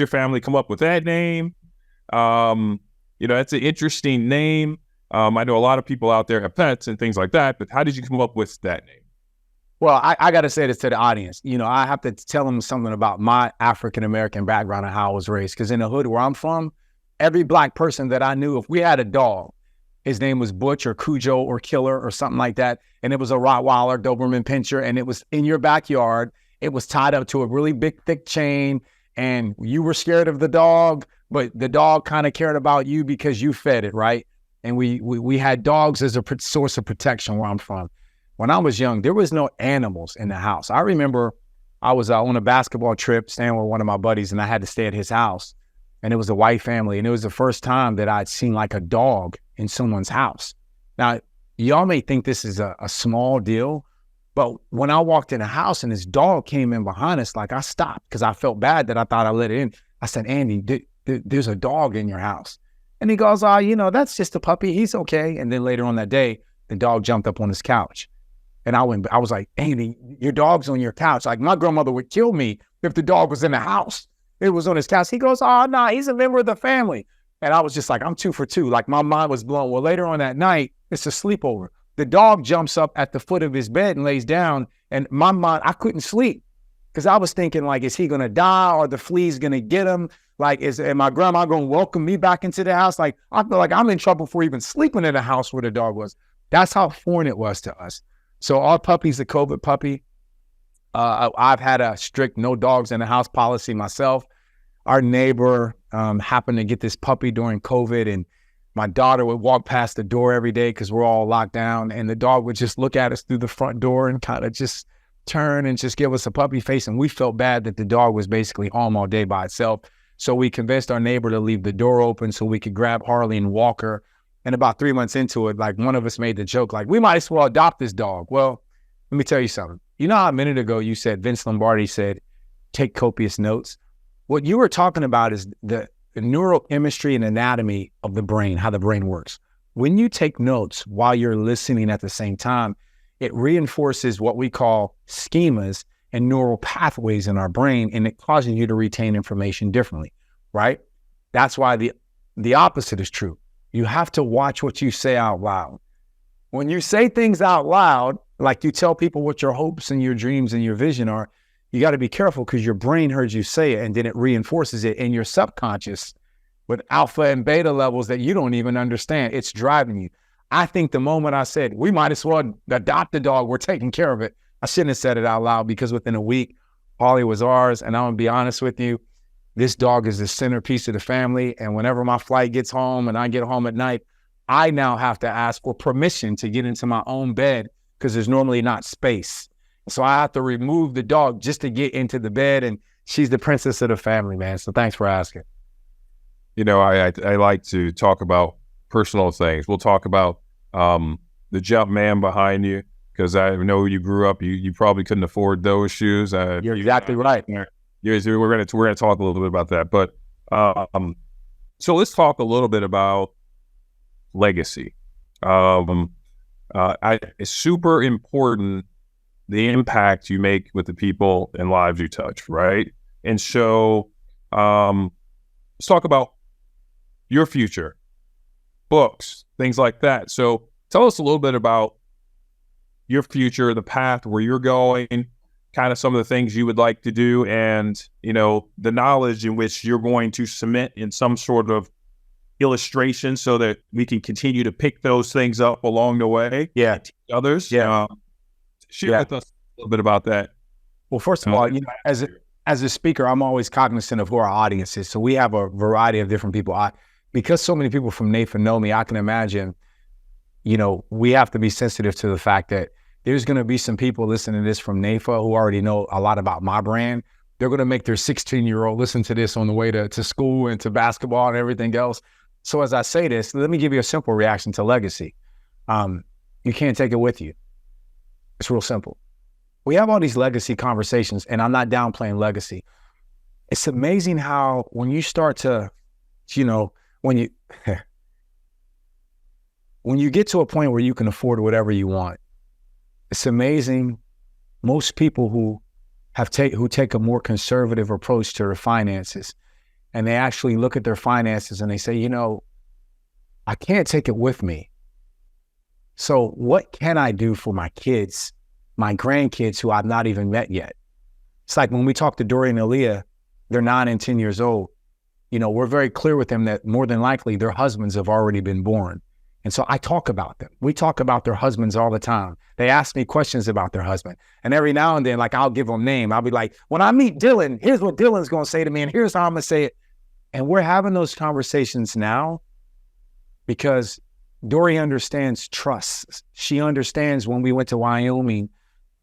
family come up with that name? That's an interesting name. I know a lot of people out there have pets and things like that, but how did you come up with that name? Well, I got to say this to the audience. I have to tell them something about my African-American background and how I was raised. Because in the hood where I'm from, every Black person that I knew, if we had a dog, his name was Butch or Cujo or Killer or something like that. And it was a Rottweiler, Doberman Pinscher, and it was in your backyard. It was tied up to a really big, thick chain. And you were scared of the dog, but the dog kind of cared about you because you fed it, right? And we had dogs as a source of protection where I'm from. When I was young, there was no animals in the house. I remember I was on a basketball trip staying with one of my buddies, and I had to stay at his house. And it was a white family. And it was the first time that I'd seen like a dog in someone's house. Now, y'all may think this is a small deal, but when I walked in the house and this dog came in behind us, like I stopped because I felt bad that I thought I let it in. I said, Andy, there's a dog in your house. And he goes, that's just a puppy. He's okay. And then later on that day, the dog jumped up on his couch. And I was like, Andy, your dog's on your couch. Like, my grandmother would kill me if the dog was in the house. It was on his couch. He goes, no, he's a member of the family. And I was just like, I'm 2 for 2. Like, my mind was blown. Well, later on that night, it's a sleepover. The dog jumps up at the foot of his bed and lays down. And my mind, I couldn't sleep because I was thinking, like, is he going to die, or the flea's going to get him? Like, is my grandma going to welcome me back into the house? Like, I feel like I'm in trouble for even sleeping in the house where the dog was. That's how foreign it was to us. So our puppy's a COVID puppy. I've had a strict no dogs in the house policy myself. Our neighbor happened to get this puppy during COVID, and my daughter would walk past the door every day because we're all locked down, and the dog would just look at us through the front door and kind of just turn and just give us a puppy face. And we felt bad that the dog was basically home all day by itself. So we convinced our neighbor to leave the door open so we could grab Harley and walk her. And about 3 months into it, like, one of us made the joke, like, we might as well adopt this dog. Well, let me tell you something. You know how a minute ago you said, Vince Lombardi said, take copious notes? What you were talking about is the neurochemistry and anatomy of the brain, how the brain works. When you take notes while you're listening at the same time, it reinforces what we call schemas and neural pathways in our brain, and it causes you to retain information differently, right? That's why the opposite is true. You have to watch what you say out loud. When you say things out loud, like you tell people what your hopes and your dreams and your vision are, you got to be careful because your brain heard you say it and then it reinforces it in your subconscious with alpha and beta levels that you don't even understand. It's driving you. I think the moment I said, we might as well adopt the dog, we're taking care of it, I shouldn't have said it out loud, because within a week, Holly was ours. And I'm going to be honest with you, this dog is the centerpiece of the family. And whenever my flight gets home and I get home at night, I now have to ask for permission to get into my own bed because there's normally not space. So I have to remove the dog just to get into the bed, and she's the princess of the family, man. So thanks for asking. You know, I like to talk about personal things. We'll talk about the jump man behind you, because I know you grew up, you probably couldn't afford those shoes. You're exactly right. We're gonna talk a little bit about that. But so let's talk a little bit about legacy. It's super important, the impact you make with the people and lives you touch, right? And so let's talk about your future, books, things like that. So tell us a little bit about your future, the path where you're going, kind of some of the things you would like to do, and, you know, the knowledge in which you're going to cement in some sort of illustration so that we can continue to pick those things up along the way. Yeah. Teach others. Yeah. Share with us a little bit about that. Well, first of all, you know, as a speaker, I'm always cognizant of who our audience is. So we have a variety of different people. Because so many people from NAIFA know me, I can imagine, you know, we have to be sensitive to the fact that there's going to be some people listening to this from NAIFA who already know a lot about my brand. They're going to make their 16-year-old listen to this on the way to school and to basketball and everything else. So as I say this, let me give you a simple reaction to legacy. You can't take it with you. It's real simple. We have all these legacy conversations, and I'm not downplaying legacy. It's amazing how when you start to, you know, when you get to a point where you can afford whatever you want, it's amazing. Most people who take a more conservative approach to their finances, and they actually look at their finances and they say, you know, I can't take it with me. So what can I do for my kids, my grandkids who I've not even met yet? It's like when we talk to Dory and Aaliyah, they're 9 and 10 years old. You know, we're very clear with them that more than likely their husbands have already been born. And so I talk about them. We talk about their husbands all the time. They ask me questions about their husband. And every now and then, like, I'll give them a name. I'll be like, when I meet Dylan, here's what Dylan's going to say to me, and here's how I'm going to say it. And we're having those conversations now because Dory understands trust. She understands when we went to Wyoming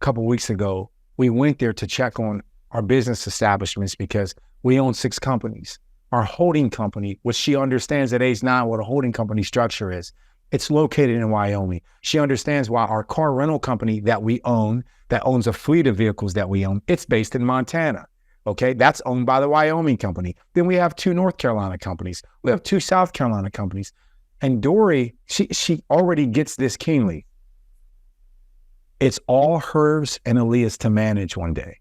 a couple of weeks ago, we went there to check on our business establishments because we own 6 companies. Our holding company, which she understands at age 9 what a holding company structure is, it's located in Wyoming. She understands why our car rental company that we own, that owns a fleet of vehicles that we own, it's based in Montana. Okay, that's owned by the Wyoming company. Then we have 2 North Carolina companies. We have 2 South Carolina companies. And Dory, she already gets this keenly. It's all hers and Aaliyah's to manage one day,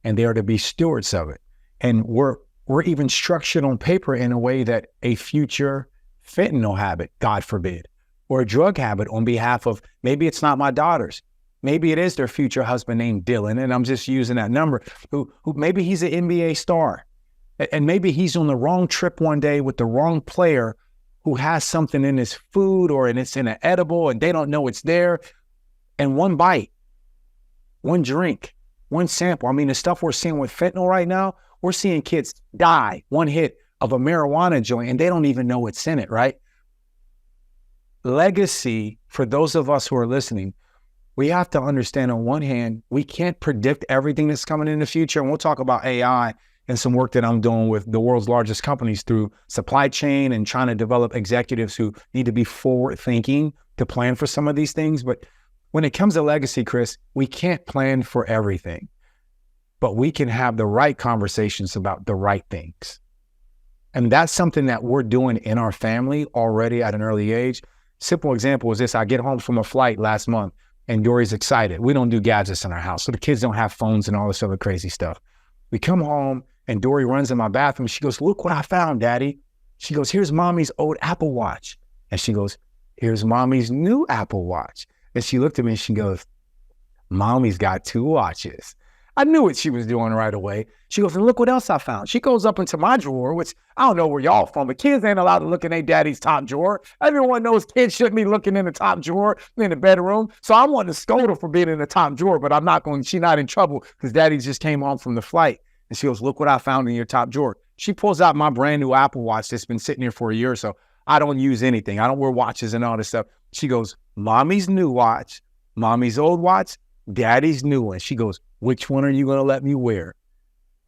and they are to be stewards of it. And we're even structured on paper in a way that a future fentanyl habit, God forbid, or a drug habit on behalf of, maybe it's not my daughters, maybe it is their future husband named Dylan, and I'm just using that number, who maybe he's an NBA star, and maybe he's on the wrong trip one day with the wrong player who has something in his food or it's in an edible and they don't know it's there. And one bite, one drink, one sample. I mean, the stuff we're seeing with fentanyl right now, we're seeing kids die, one hit of a marijuana joint, and they don't even know what's in it, right? Legacy, for those of us who are listening, we have to understand on one hand, we can't predict everything that's coming in the future. And we'll talk about AI and some work that I'm doing with the world's largest companies through supply chain and trying to develop executives who need to be forward thinking to plan for some of these things. But when it comes to legacy, Chris, we can't plan for everything, but we can have the right conversations about the right things. And that's something that we're doing in our family already at an early age. Simple example is this. I get home from a flight last month and Dory's excited. We don't do gadgets in our house, so the kids don't have phones and all this other crazy stuff. We come home and Dory runs in my bathroom. She goes, "Look what I found, Daddy." She goes, "Here's Mommy's old Apple Watch." And she goes, "Here's Mommy's new Apple Watch." And she looked at me and she goes, "Mommy's got 2 watches." I knew what she was doing right away. She goes, "And look what else I found." She goes up into my drawer, which I don't know where y'all from, but kids ain't allowed to look in their daddy's top drawer. Everyone knows kids shouldn't be looking in the top drawer in the bedroom. So I'm wanting to scold her for being in the top drawer, but I'm not going, she's not in trouble because daddy just came home from the flight. And she goes, "Look what I found in your top drawer." She pulls out my brand new Apple Watch that's been sitting here for a year or so. I don't use anything. I don't wear watches and all this stuff. She goes, "Mommy's new watch, Mommy's old watch, Daddy's new one." She goes, "Which one are you going to let me wear?"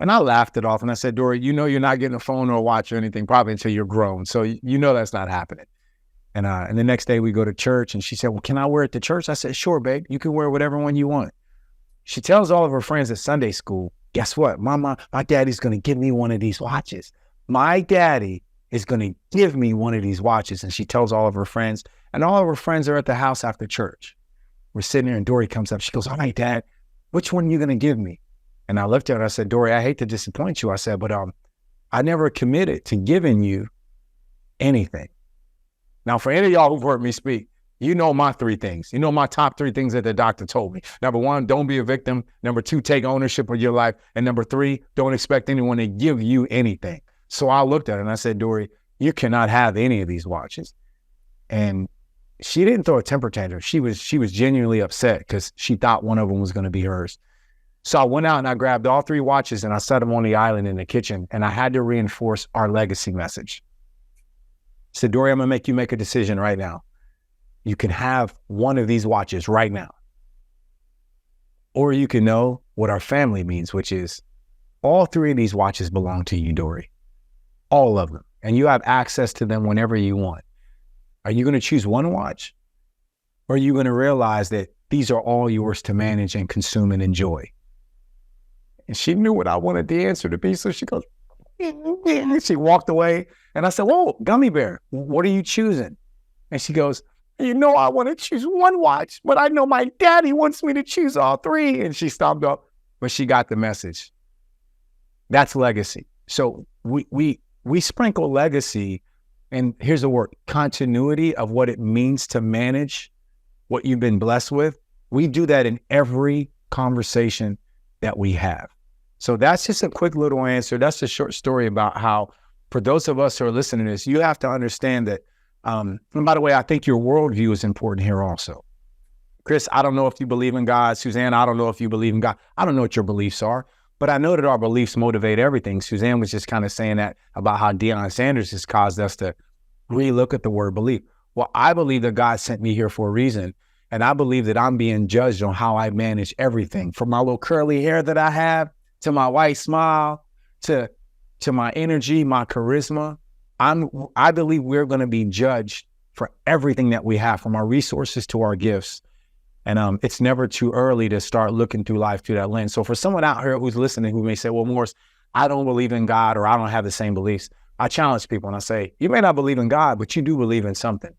And I laughed it off and I said, "Dory, you know you're not getting a phone or a watch or anything probably until you're grown. So you know that's not happening." And the next day we go to church and she said, "Well, can I wear it to church?" I said, "Sure, babe. You can wear whatever one you want." She tells all of her friends at Sunday school, "Guess what? My daddy's going to give me one of these watches. My daddy is going to give me one of these watches." And she tells all of her friends, and all of her friends are at the house after church. We're sitting there and Dory comes up. She goes, "All right, Dad, which one are you going to give me?" And I looked at her and I said, "Dory, I hate to disappoint you." I said, "But I never committed to giving you anything." Now, for any of y'all who've heard me speak, you know my 3 things. You know my top 3 things that the doctor told me. Number 1, don't be a victim. Number 2, take ownership of your life. And number 3, don't expect anyone to give you anything. So I looked at her and I said, "Dory, you cannot have any of these watches." And she didn't throw a temper tantrum. She was genuinely upset because she thought one of them was going to be hers. So I went out and I grabbed all 3 watches and I set them on the island in the kitchen. And I had to reinforce our legacy message. I said, "Dory, I'm going to make you make a decision right now. You can have one of these watches right now. Or you can know what our family means, which is all 3 of these watches belong to you, Dory. All of them. And you have access to them whenever you want. Are you going to choose one watch? Or are you going to realize that these are all yours to manage and consume and enjoy?" And she knew what I wanted the answer to be. So she goes, and she walked away. And I said, "Whoa, Gummy Bear, what are you choosing?" And she goes, "You know, I want to choose one watch, but I know my daddy wants me to choose all 3. And she stopped up, but she got the message. That's legacy. So we sprinkle legacy. And here's the word, continuity of what it means to manage what you've been blessed with. We do that in every conversation that we have. So that's just a quick little answer. That's a short story about how, for those of us who are listening to this, you have to understand that, and by the way, I think your worldview is important here also. Chris, I don't know if you believe in God. Suzanne, I don't know if you believe in God. I don't know what your beliefs are, but I know that our beliefs motivate everything. Suzanne was just kind of saying that about how Deion Sanders has caused us to relook at the word belief. Well, I believe that God sent me here for a reason. And I believe that I'm being judged on how I manage everything, from my little curly hair that I have, to my white smile, to my energy, my charisma. I believe we're going to be judged for everything that we have, from our resources to our gifts. And it's never too early to start looking through life through that lens. So for someone out here who's listening who may say, "Well, Morris, I don't believe in God, or I don't have the same beliefs," I challenge people and I say, you may not believe in God, but you do believe in something.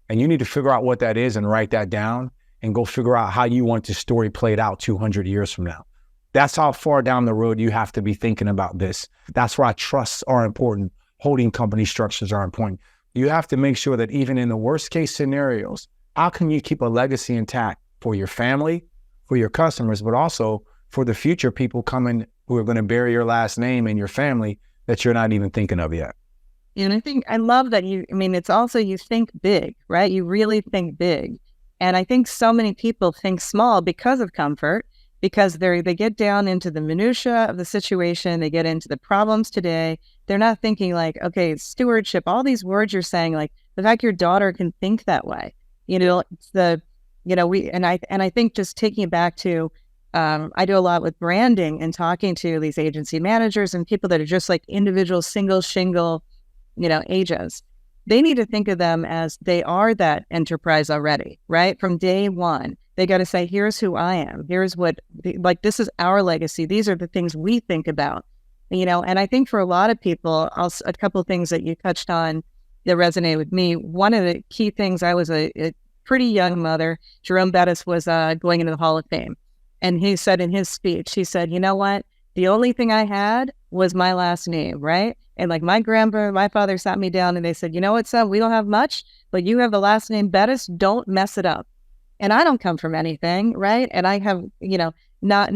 And you need to figure out what that is and write that down and go figure out how you want this story played out 200 years from now. That's how far down the road you have to be thinking about this. That's why trusts are important. Holding company structures are important. You have to make sure that even in the worst case scenarios, how can you keep a legacy intact for your family, for your customers, but also for the future people coming who are going to bear your last name and your family that you're not even thinking of yet. And I love that it's also, you think big, right? You really think big. And I think so many people think small because of comfort, because they get down into the minutia of the situation. They get into the problems today. They're not thinking like, okay, stewardship, all these words you're saying, like the fact your daughter can think that way, it's the I think just taking it back to, I do a lot with branding and talking to these agency managers and people that are just like individual single shingle, agents. They need to think of them as they are that enterprise already, right? From day one, they got to say, here's who I am. Here's this is our legacy. These are the things we think about, and I think for a lot of people, a couple of things that you touched on that resonate with me. One of the key things, I was a pretty young mother. Jerome Bettis was going into the Hall of Fame. And he said in his speech, he said, you know what? The only thing I had was my last name, right? And like my father sat me down and they said, you know what, son, we don't have much, but you have the last name Bettis. Don't mess it up. And I don't come from anything, right? And I have, not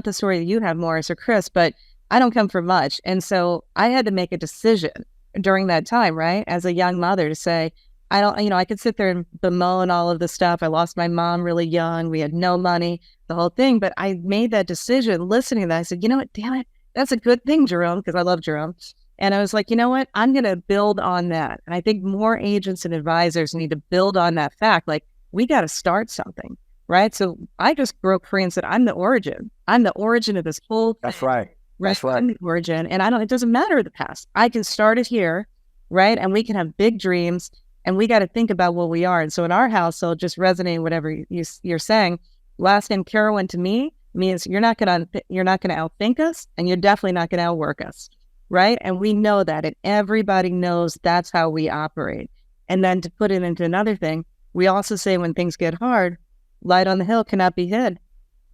the story that you have, Morris or Chris, but I don't come from much. And so I had to make a decision during that time, right? As a young mother to say, I could sit there and bemoan all of the stuff. I lost my mom really young. We had no money, the whole thing. But I made that decision listening to that. I said, you know what, damn it, that's a good thing, Jerome, because I love Jerome. And I was like, you know what, I'm going to build on that. And I think more agents and advisors need to build on that fact. Like, we got to start something, right? So I just broke free and said, I'm the origin. I'm the origin of this whole thing. That's right. That's right. I'm the origin. And it doesn't matter the past. I can start it here, right? And we can have big dreams. And we got to think about what we are. And so in our household, just resonating whatever you're saying, last name Carowin to me means you're not going to outthink us, and you're definitely not going to outwork us, right? And we know that, and everybody knows that's how we operate. And then to put it into another thing, we also say when things get hard, light on the hill cannot be hid.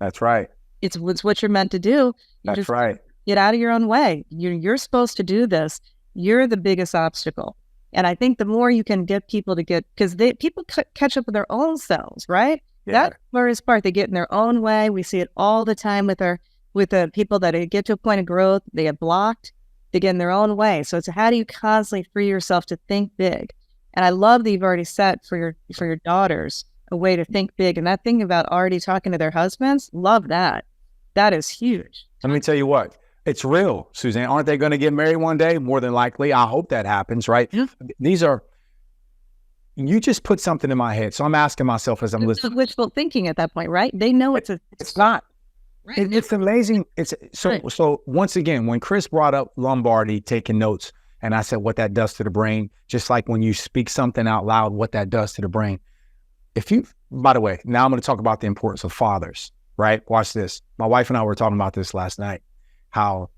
That's right. It's what you're meant to do. That's right. Get out of your own way. You're supposed to do this. You're the biggest obstacle. And I think the more you can get people to because people catch up with their own selves, right? Yeah. That's the hardest part. They get in their own way. We see it all the time with the people that get to a point of growth. They get blocked. They get in their own way. So it's how do you constantly free yourself to think big? And I love that you've already set for your daughters a way to think big. And that thing about already talking to their husbands, love that. That is huge. Let me tell you what. It's real, Suzanne. Aren't they going to get married one day? More than likely. I hope that happens, right? Yeah. You just put something in my head. So I'm asking myself as I'm listening. Wishful thinking at that point, right? They know it's not. Right. It's amazing. So once again, when Chris brought up Lombardi taking notes, and I said what that does to the brain, just like when you speak something out loud, what that does to the brain. By the way, now I'm going to talk about the importance of fathers, right? Watch this. My wife and I were talking about this last night. How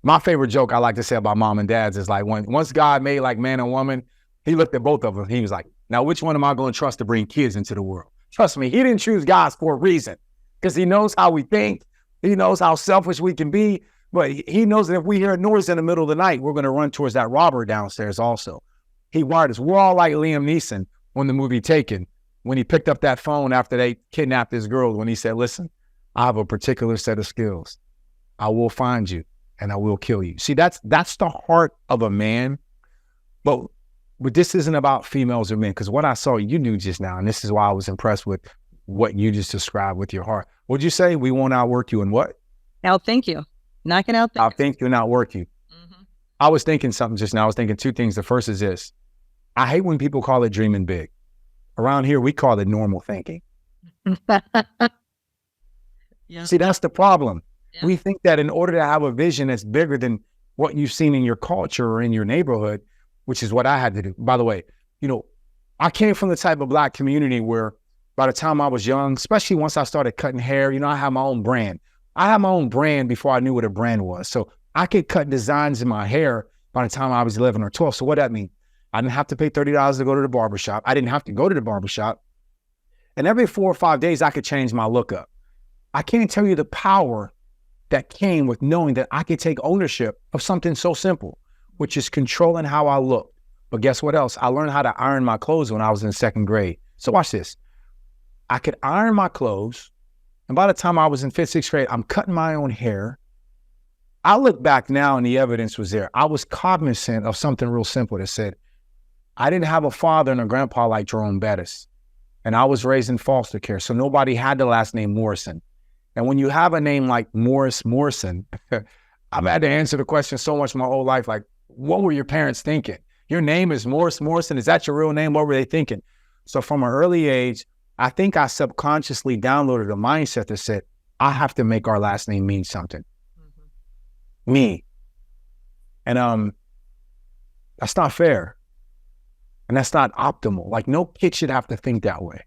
my favorite joke I like to say about mom and dads is like once God made like man and woman, he looked at both of them. He was like, now which one am I going to trust to bring kids into the world? Trust me, he didn't choose guys for a reason because he knows how we think. He knows how selfish we can be. But he knows that if we hear a noise in the middle of the night, we're going to run towards that robber downstairs also. He wired us. We're all like Liam Neeson on the movie Taken when he picked up that phone after they kidnapped this girl when he said, listen, I have a particular set of skills. I will find you and I will kill you. See, that's the heart of a man. But this isn't about females or men, because what I saw you do just now, and this is why I was impressed with what you just described with your heart. What'd you say? We won't outwork you in what? Outthink you. Not going to outthink you and outwork you. Mm-hmm. I was thinking something just now. I was thinking two things. The first is this. I hate when people call it dreaming big. Around here, we call it normal thinking. Yeah. See, that's the problem. Yeah. We think that in order to have a vision that's bigger than what you've seen in your culture or in your neighborhood, which is what I had to do. By the way, I came from the type of Black community where by the time I was young, especially once I started cutting hair, I had my own brand. I had my own brand before I knew what a brand was. So I could cut designs in my hair by the time I was 11 or 12. So what that mean? I didn't have to pay $30 to go to the barbershop. I didn't have to go to the barbershop. And every 4 or 5 days, I could change my look up. I can't tell you the power that came with knowing that I could take ownership of something so simple, which is controlling how I look. But guess what else? I learned how to iron my clothes when I was in 2nd grade. So watch this. I could iron my clothes. And by the time I was in 5th, 6th grade, I'm cutting my own hair. I look back now and the evidence was there. I was cognizant of something real simple that said, I didn't have a father and a grandpa like Jerome Bettis. And I was raised in foster care. So nobody had the last name Morrison. And when you have a name like Morrison, I've had to answer the question so much my whole life, like, what were your parents thinking? Your name is Morrison. Is that your real name? What were they thinking? So from an early age, I think I subconsciously downloaded a mindset that said, I have to make our last name mean something. Me. And that's not fair. And that's not optimal. Like, no kid should have to think that way.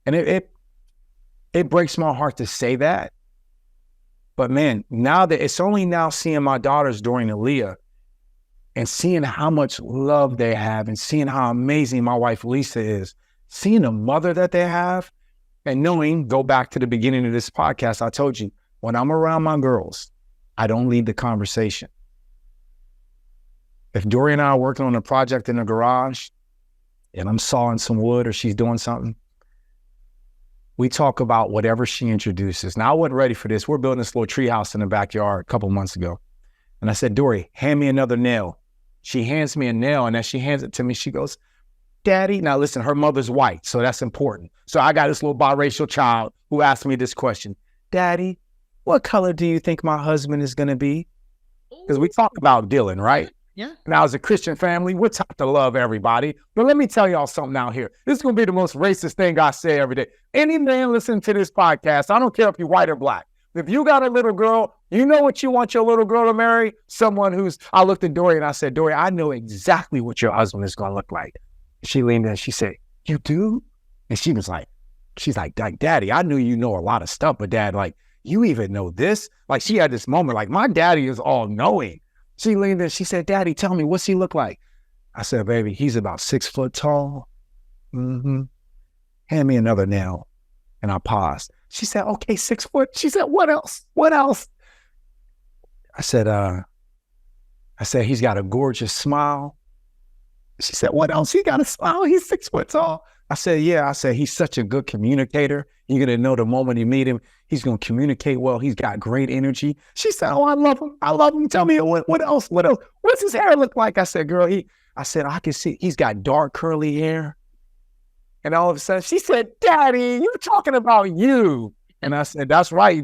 And it breaks my heart to say that. But man, now that it's only now seeing my daughters during Aaliyah and seeing how much love they have and seeing how amazing my wife Lisa is, seeing the mother that they have, and knowing, go back to the beginning of this podcast, I told you, when I'm around my girls, I don't lead the conversation. If Dory and I are working on a project in the garage and I'm sawing some wood or she's doing something, we talk about whatever she introduces. Now, I wasn't ready for this. We're building this little tree house in the backyard a couple months ago. And I said, Dory, hand me another nail. She hands me a nail, and as she hands it to me, she goes, Daddy. Now listen, her mother's white, so that's important. So I got this little biracial child who asked me this question. Daddy, what color do you think my husband is going to be? Because we talk about Dylan, right? Yeah. Now, as a Christian family, we're taught to love everybody. But let me tell y'all something out here. This is going to be the most racist thing I say every day. Any man listening to this podcast, I don't care if you're white or black. If you got a little girl, you know what you want your little girl to marry? Someone who's, I looked at Dory and I said, Dory, I know exactly what your husband is going to look like. She leaned in and she said, you do? And she's like, Daddy, I knew you know a lot of stuff, but Dad, like, you even know this? Like, she had this moment, like, my daddy is all knowing. She leaned in, she said, Daddy, tell me, what's he look like? I said, baby, he's about 6 foot tall. Hand me another nail. And I paused. She said, okay, 6 foot. She said, what else? What else? I said, he's got a gorgeous smile. She said, what else? He got a smile. He's 6 foot tall. I said, yeah. I said, he's such a good communicator. You're going to know the moment you meet him, he's going to communicate well. He's got great energy. She said, oh, I love him. I love him. Tell me what else? What else? What's his hair look like? I said, girl, I can see he's got dark curly hair. And all of a sudden she said, Daddy, you're talking about you. And I said, that's right.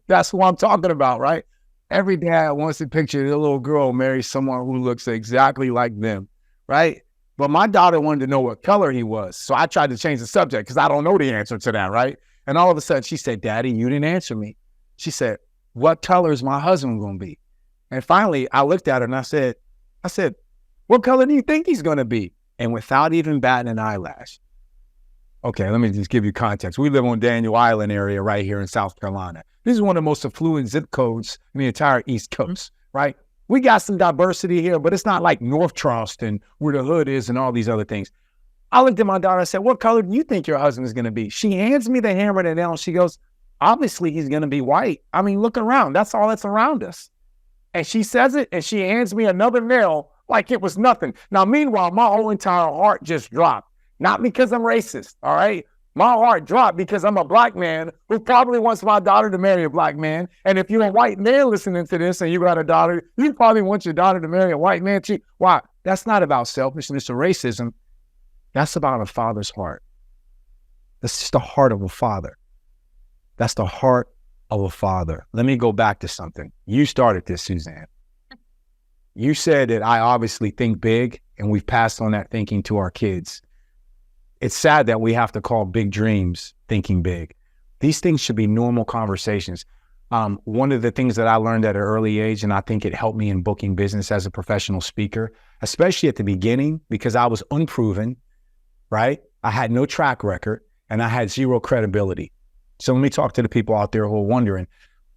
That's who I'm talking about, right? Every dad wants to picture their little girl marry someone who looks exactly like them, right? But my daughter wanted to know what color he was. So I tried to change the subject because I don't know the answer to that, right? And all of a sudden she said, Daddy, you didn't answer me. She said, what color is my husband going to be? And finally I looked at her and I said, what color do you think he's going to be? And without even batting an eyelash. Okay, let me just give you context. We live on Daniel Island area right here in South Carolina. This is one of the most affluent zip codes in the entire East Coast, right? We got some diversity here, but it's not like North Charleston where the hood is and all these other things. I looked at my daughter and said, what color do you think your husband is going to be? She hands me the hammer and the nail and she goes, obviously he's going to be white. I mean, look around. That's all that's around us. And she says it and she hands me another nail like it was nothing. Now, meanwhile, my whole entire heart just dropped. Not because I'm racist, all right? My heart dropped because I'm a black man who probably wants my daughter to marry a black man. And if you're a white man listening to this and you got a daughter, you probably want your daughter to marry a white man too. Why? That's not about selfishness or racism. That's about a father's heart. That's just the heart of a father. That's the heart of a father. Let me go back to something. You started this, Suzanne. You said that I obviously think big, and we've passed on that thinking to our kids. It's sad that we have to call big dreams thinking big. These things should be normal conversations. One of the things that I learned at an early age, and I think it helped me in booking business as a professional speaker, especially at the beginning, because I was unproven, right? I had no track record and I had zero credibility. So let me talk to the people out there who are wondering,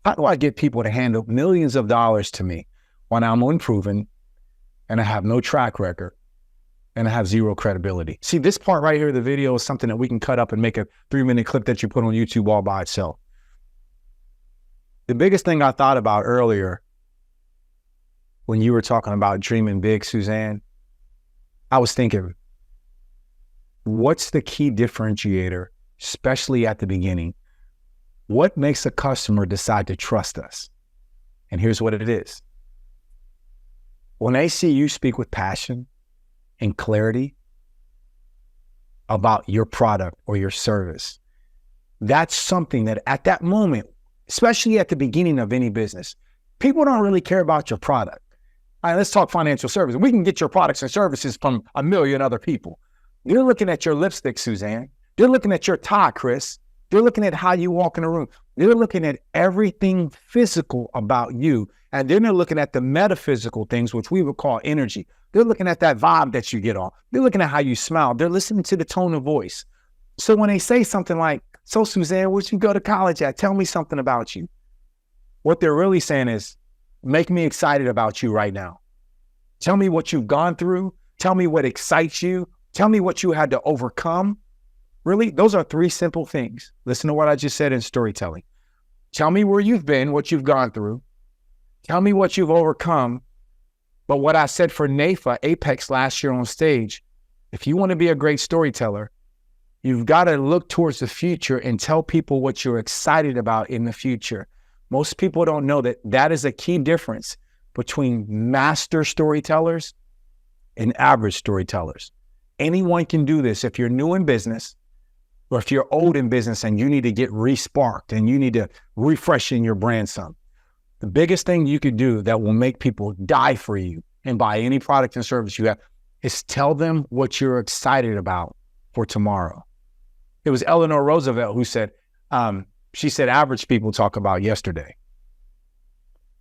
how do I get people to hand up millions of dollars to me when I'm unproven and I have no track record and I have zero credibility? See, this part right here of the video is something that we can cut up and make a 3-minute clip that you put on YouTube all by itself. The biggest thing I thought about earlier when you were talking about dreaming big, Suzanne, I was thinking, what's the key differentiator, especially at the beginning? What makes a customer decide to trust us? And here's what it is. When they see you speak with passion and clarity about your product or your service, that's something that at that moment, especially at the beginning of any business, people don't really care about your product. All right, let's talk financial services. We can get your products and services from a million other people. They're looking at your lipstick, Suzanne. They're looking at your tie, Chris. They're looking at how you walk in a room. They're looking at everything physical about you. And then they're looking at the metaphysical things, which we would call energy. They're looking at that vibe that you get off. They're looking at how you smile. They're listening to the tone of voice. So when they say something like, so Suzanne, where'd you go to college at? Tell me something about you. What they're really saying is, make me excited about you right now. Tell me what you've gone through. Tell me what excites you. Tell me what you had to overcome. Really, those are three simple things. Listen to what I just said in storytelling. Tell me where you've been, what you've gone through. Tell me what you've overcome. But what I said for NAIFA, Apex last year on stage, if you want to be a great storyteller, you've got to look towards the future and tell people what you're excited about in the future. Most people don't know that that is a key difference between master storytellers and average storytellers. Anyone can do this. If you're new in business, or if you're old in business and you need to get re-sparked and you need to refresh in your brand some, the biggest thing you could do that will make people die for you and buy any product and service you have is tell them what you're excited about for tomorrow. It was Eleanor Roosevelt who said, she said, average people talk about yesterday.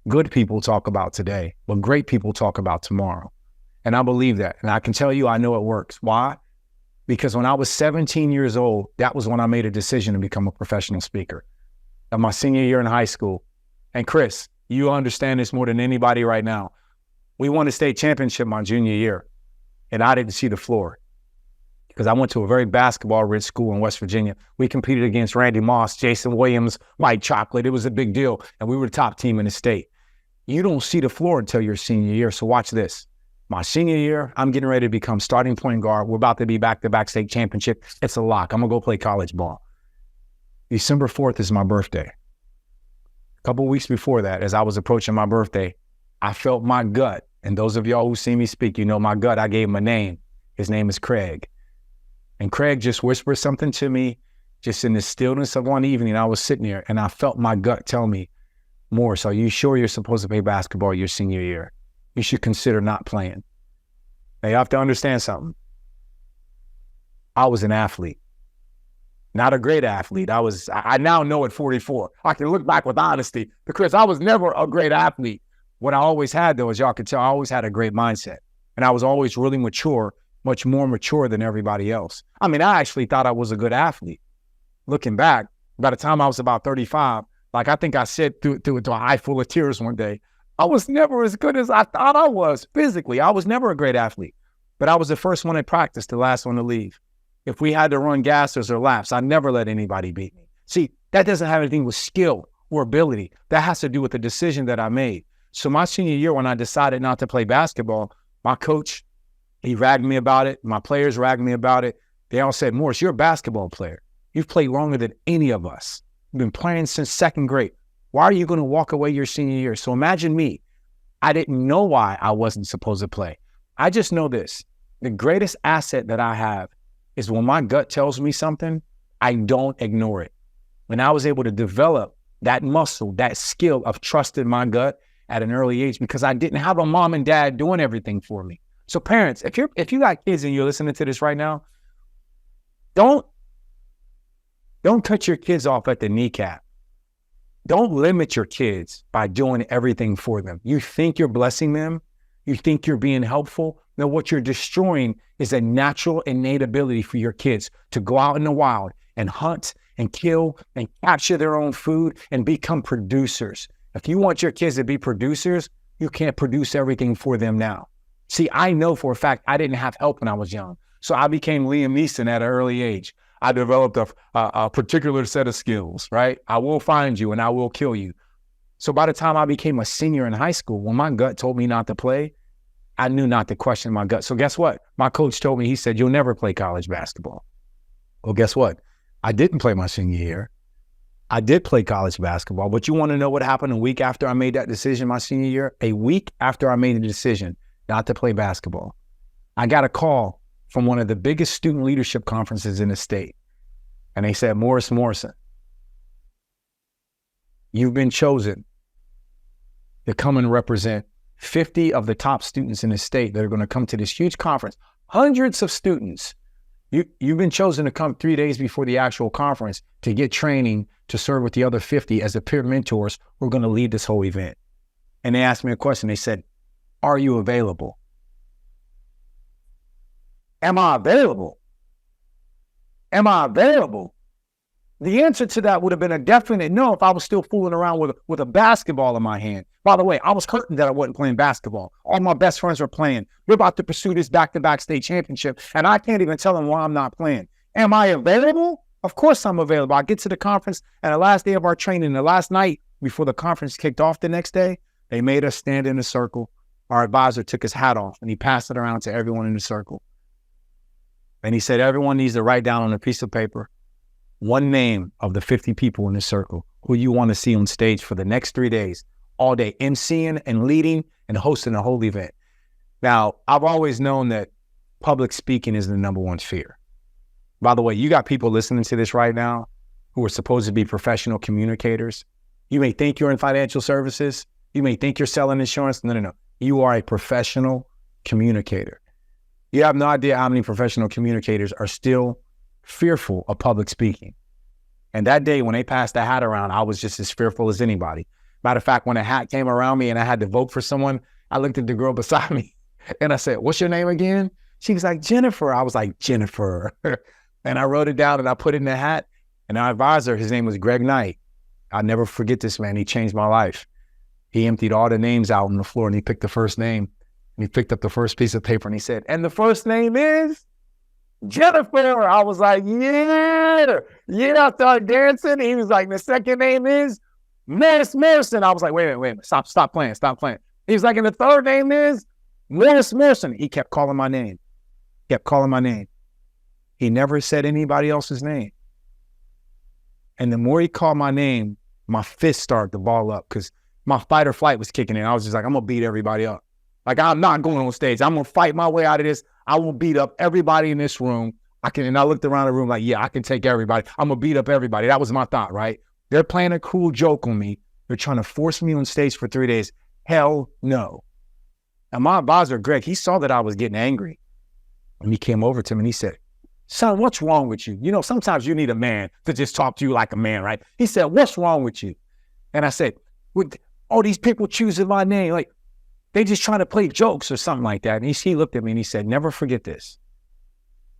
Good people talk about today, but great people talk about tomorrow. And I believe that. And I can tell you, I know it works. Why? Because when I was 17 years old, that was when I made a decision to become a professional speaker. Of my senior year in high school. And Chris, you understand this more than anybody right now. We won a state championship my junior year, and I didn't see the floor because I went to a very basketball-rich school in West Virginia. We competed against Randy Moss, Jason Williams, White Chocolate. It was a big deal, and we were the top team in the state. You don't see the floor until your senior year, so watch this. My senior year, I'm getting ready to become starting point guard. We're about to be back-to-back state championship. It's a lock. I'm going to go play college ball. December 4th is my birthday. A couple of weeks before that, as I was approaching my birthday, I felt my gut. And those of y'all who see me speak, you know my gut. I gave him a name. His name is Craig. And Craig just whispered something to me, just in the stillness of one evening. I was sitting there, and I felt my gut tell me, Morris, are you sure you're supposed to play basketball your senior year? You should consider not playing. Now, you have to understand something. I was an athlete. Not a great athlete. I now know at 44. I can look back with honesty because I was never a great athlete. What I always had, though, as y'all can tell, I always had a great mindset. And I was always really mature, much more mature than everybody else. I mean, I actually thought I was a good athlete. Looking back, by the time I was about 35, like I think I said to an eye full of tears one day, I was never as good as I thought I was physically. I was never a great athlete, but I was the first one at practice, the last one to leave. If we had to run gassers or laps, I never let anybody beat me. See, that doesn't have anything with skill or ability. That has to do with the decision that I made. So my senior year, when I decided not to play basketball, my coach, he ragged me about it. My players ragged me about it. They all said, Morris, you're a basketball player. You've played longer than any of us. You've been playing since second grade. Why are you going to walk away your senior year? So imagine me. I didn't know why I wasn't supposed to play. I just know this. The greatest asset that I have is when my gut tells me something, I don't ignore it. When I was able to develop that muscle, that skill of trusting my gut at an early age, because I didn't have a mom and dad doing everything for me. So parents, if you got kids and you're listening to this right now, don't cut your kids off at the kneecap. Don't limit your kids by doing everything for them. You think you're blessing them. You think you're being helpful. Now, what you're destroying is a natural, innate ability for your kids to go out in the wild and hunt and kill and capture their own food and become producers. If you want your kids to be producers, you can't produce everything for them now. See, I know for a fact I didn't have help when I was young. So I became Liam Neeson at an early age. I developed a particular set of skills, right? I will find you and I will kill you. So by the time I became a senior in high school, when my gut told me not to play, I knew not to question my gut. So guess what? My coach told me, he said, you'll never play college basketball. Well, guess what? I didn't play my senior year. I did play college basketball, but you want to know what happened a week after I made that decision my senior year? A week after I made the decision not to play basketball, I got a call from one of the biggest student leadership conferences in the state. And they said, Morrison, you've been chosen to come and represent 50 of the top students in the state that are going to come to this huge conference. Hundreds of students You've been chosen to come 3 days before the actual conference to get training to serve with the other 50 as the peer mentors who are going to lead this whole event. And they asked me a question. They said, are you available? Am I available? Am I available? The answer to that would have been a definite no if I was still fooling around with a basketball in my hand. By the way, I was hurting that I wasn't playing basketball. All my best friends were playing. We're about to pursue this back-to-back state championship, and I can't even tell them why I'm not playing. Am I available? Of course I'm available. I get to the conference, and the last day of our training, the last night before the conference kicked off the next day, they made us stand in a circle. Our advisor took his hat off, and he passed it around to everyone in the circle. And he said, everyone needs to write down on a piece of paper one name of the 50 people in the circle who you want to see on stage for the next 3 days, all day, emceeing and leading and hosting the whole event. Now, I've always known that public speaking is the number one fear. By the way, you got people listening to this right now who are supposed to be professional communicators. You may think you're in financial services. You may think you're selling insurance. No. You are a professional communicator. You have no idea how many professional communicators are still fearful of public speaking. And that day when they passed the hat around, I was just as fearful as anybody. Matter of fact, when the hat came around me and I had to vote for someone, I looked at the girl beside me and I said, what's your name again? She was like, Jennifer. I was like, Jennifer. And I wrote it down and I put it in the hat. And our advisor, his name was Greg Knight. I'll never forget this man. He changed my life. He emptied all the names out on the floor and he picked the first name. And he picked up the first piece of paper and he said, and the first name is Jennifer. I was like, yeah. I started dancing. He was like, the second name is Morrison. I was like, wait a minute. Stop playing. He was like, and the third name is Morrison. He kept calling my name. He never said anybody else's name. And the more he called my name, my fist started to ball up because my fight or flight was kicking in. I was just like, I'm going to beat everybody up. Like, I'm not going on stage. I'm going to fight my way out of this. I will beat up everybody in this room. And I looked around the room like, yeah, I can take everybody. I'm going to beat up everybody. That was my thought, right? They're playing a cruel joke on me. They're trying to force me on stage for 3 days. Hell no. And my advisor, Greg, he saw that I was getting angry. And he came over to me and he said, son, what's wrong with you? You know, sometimes you need a man to just talk to you like a man, right? He said, what's wrong with you? And I said, with all these people choosing my name, like, they just trying to play jokes or something like that. And he looked at me and he said, never forget this.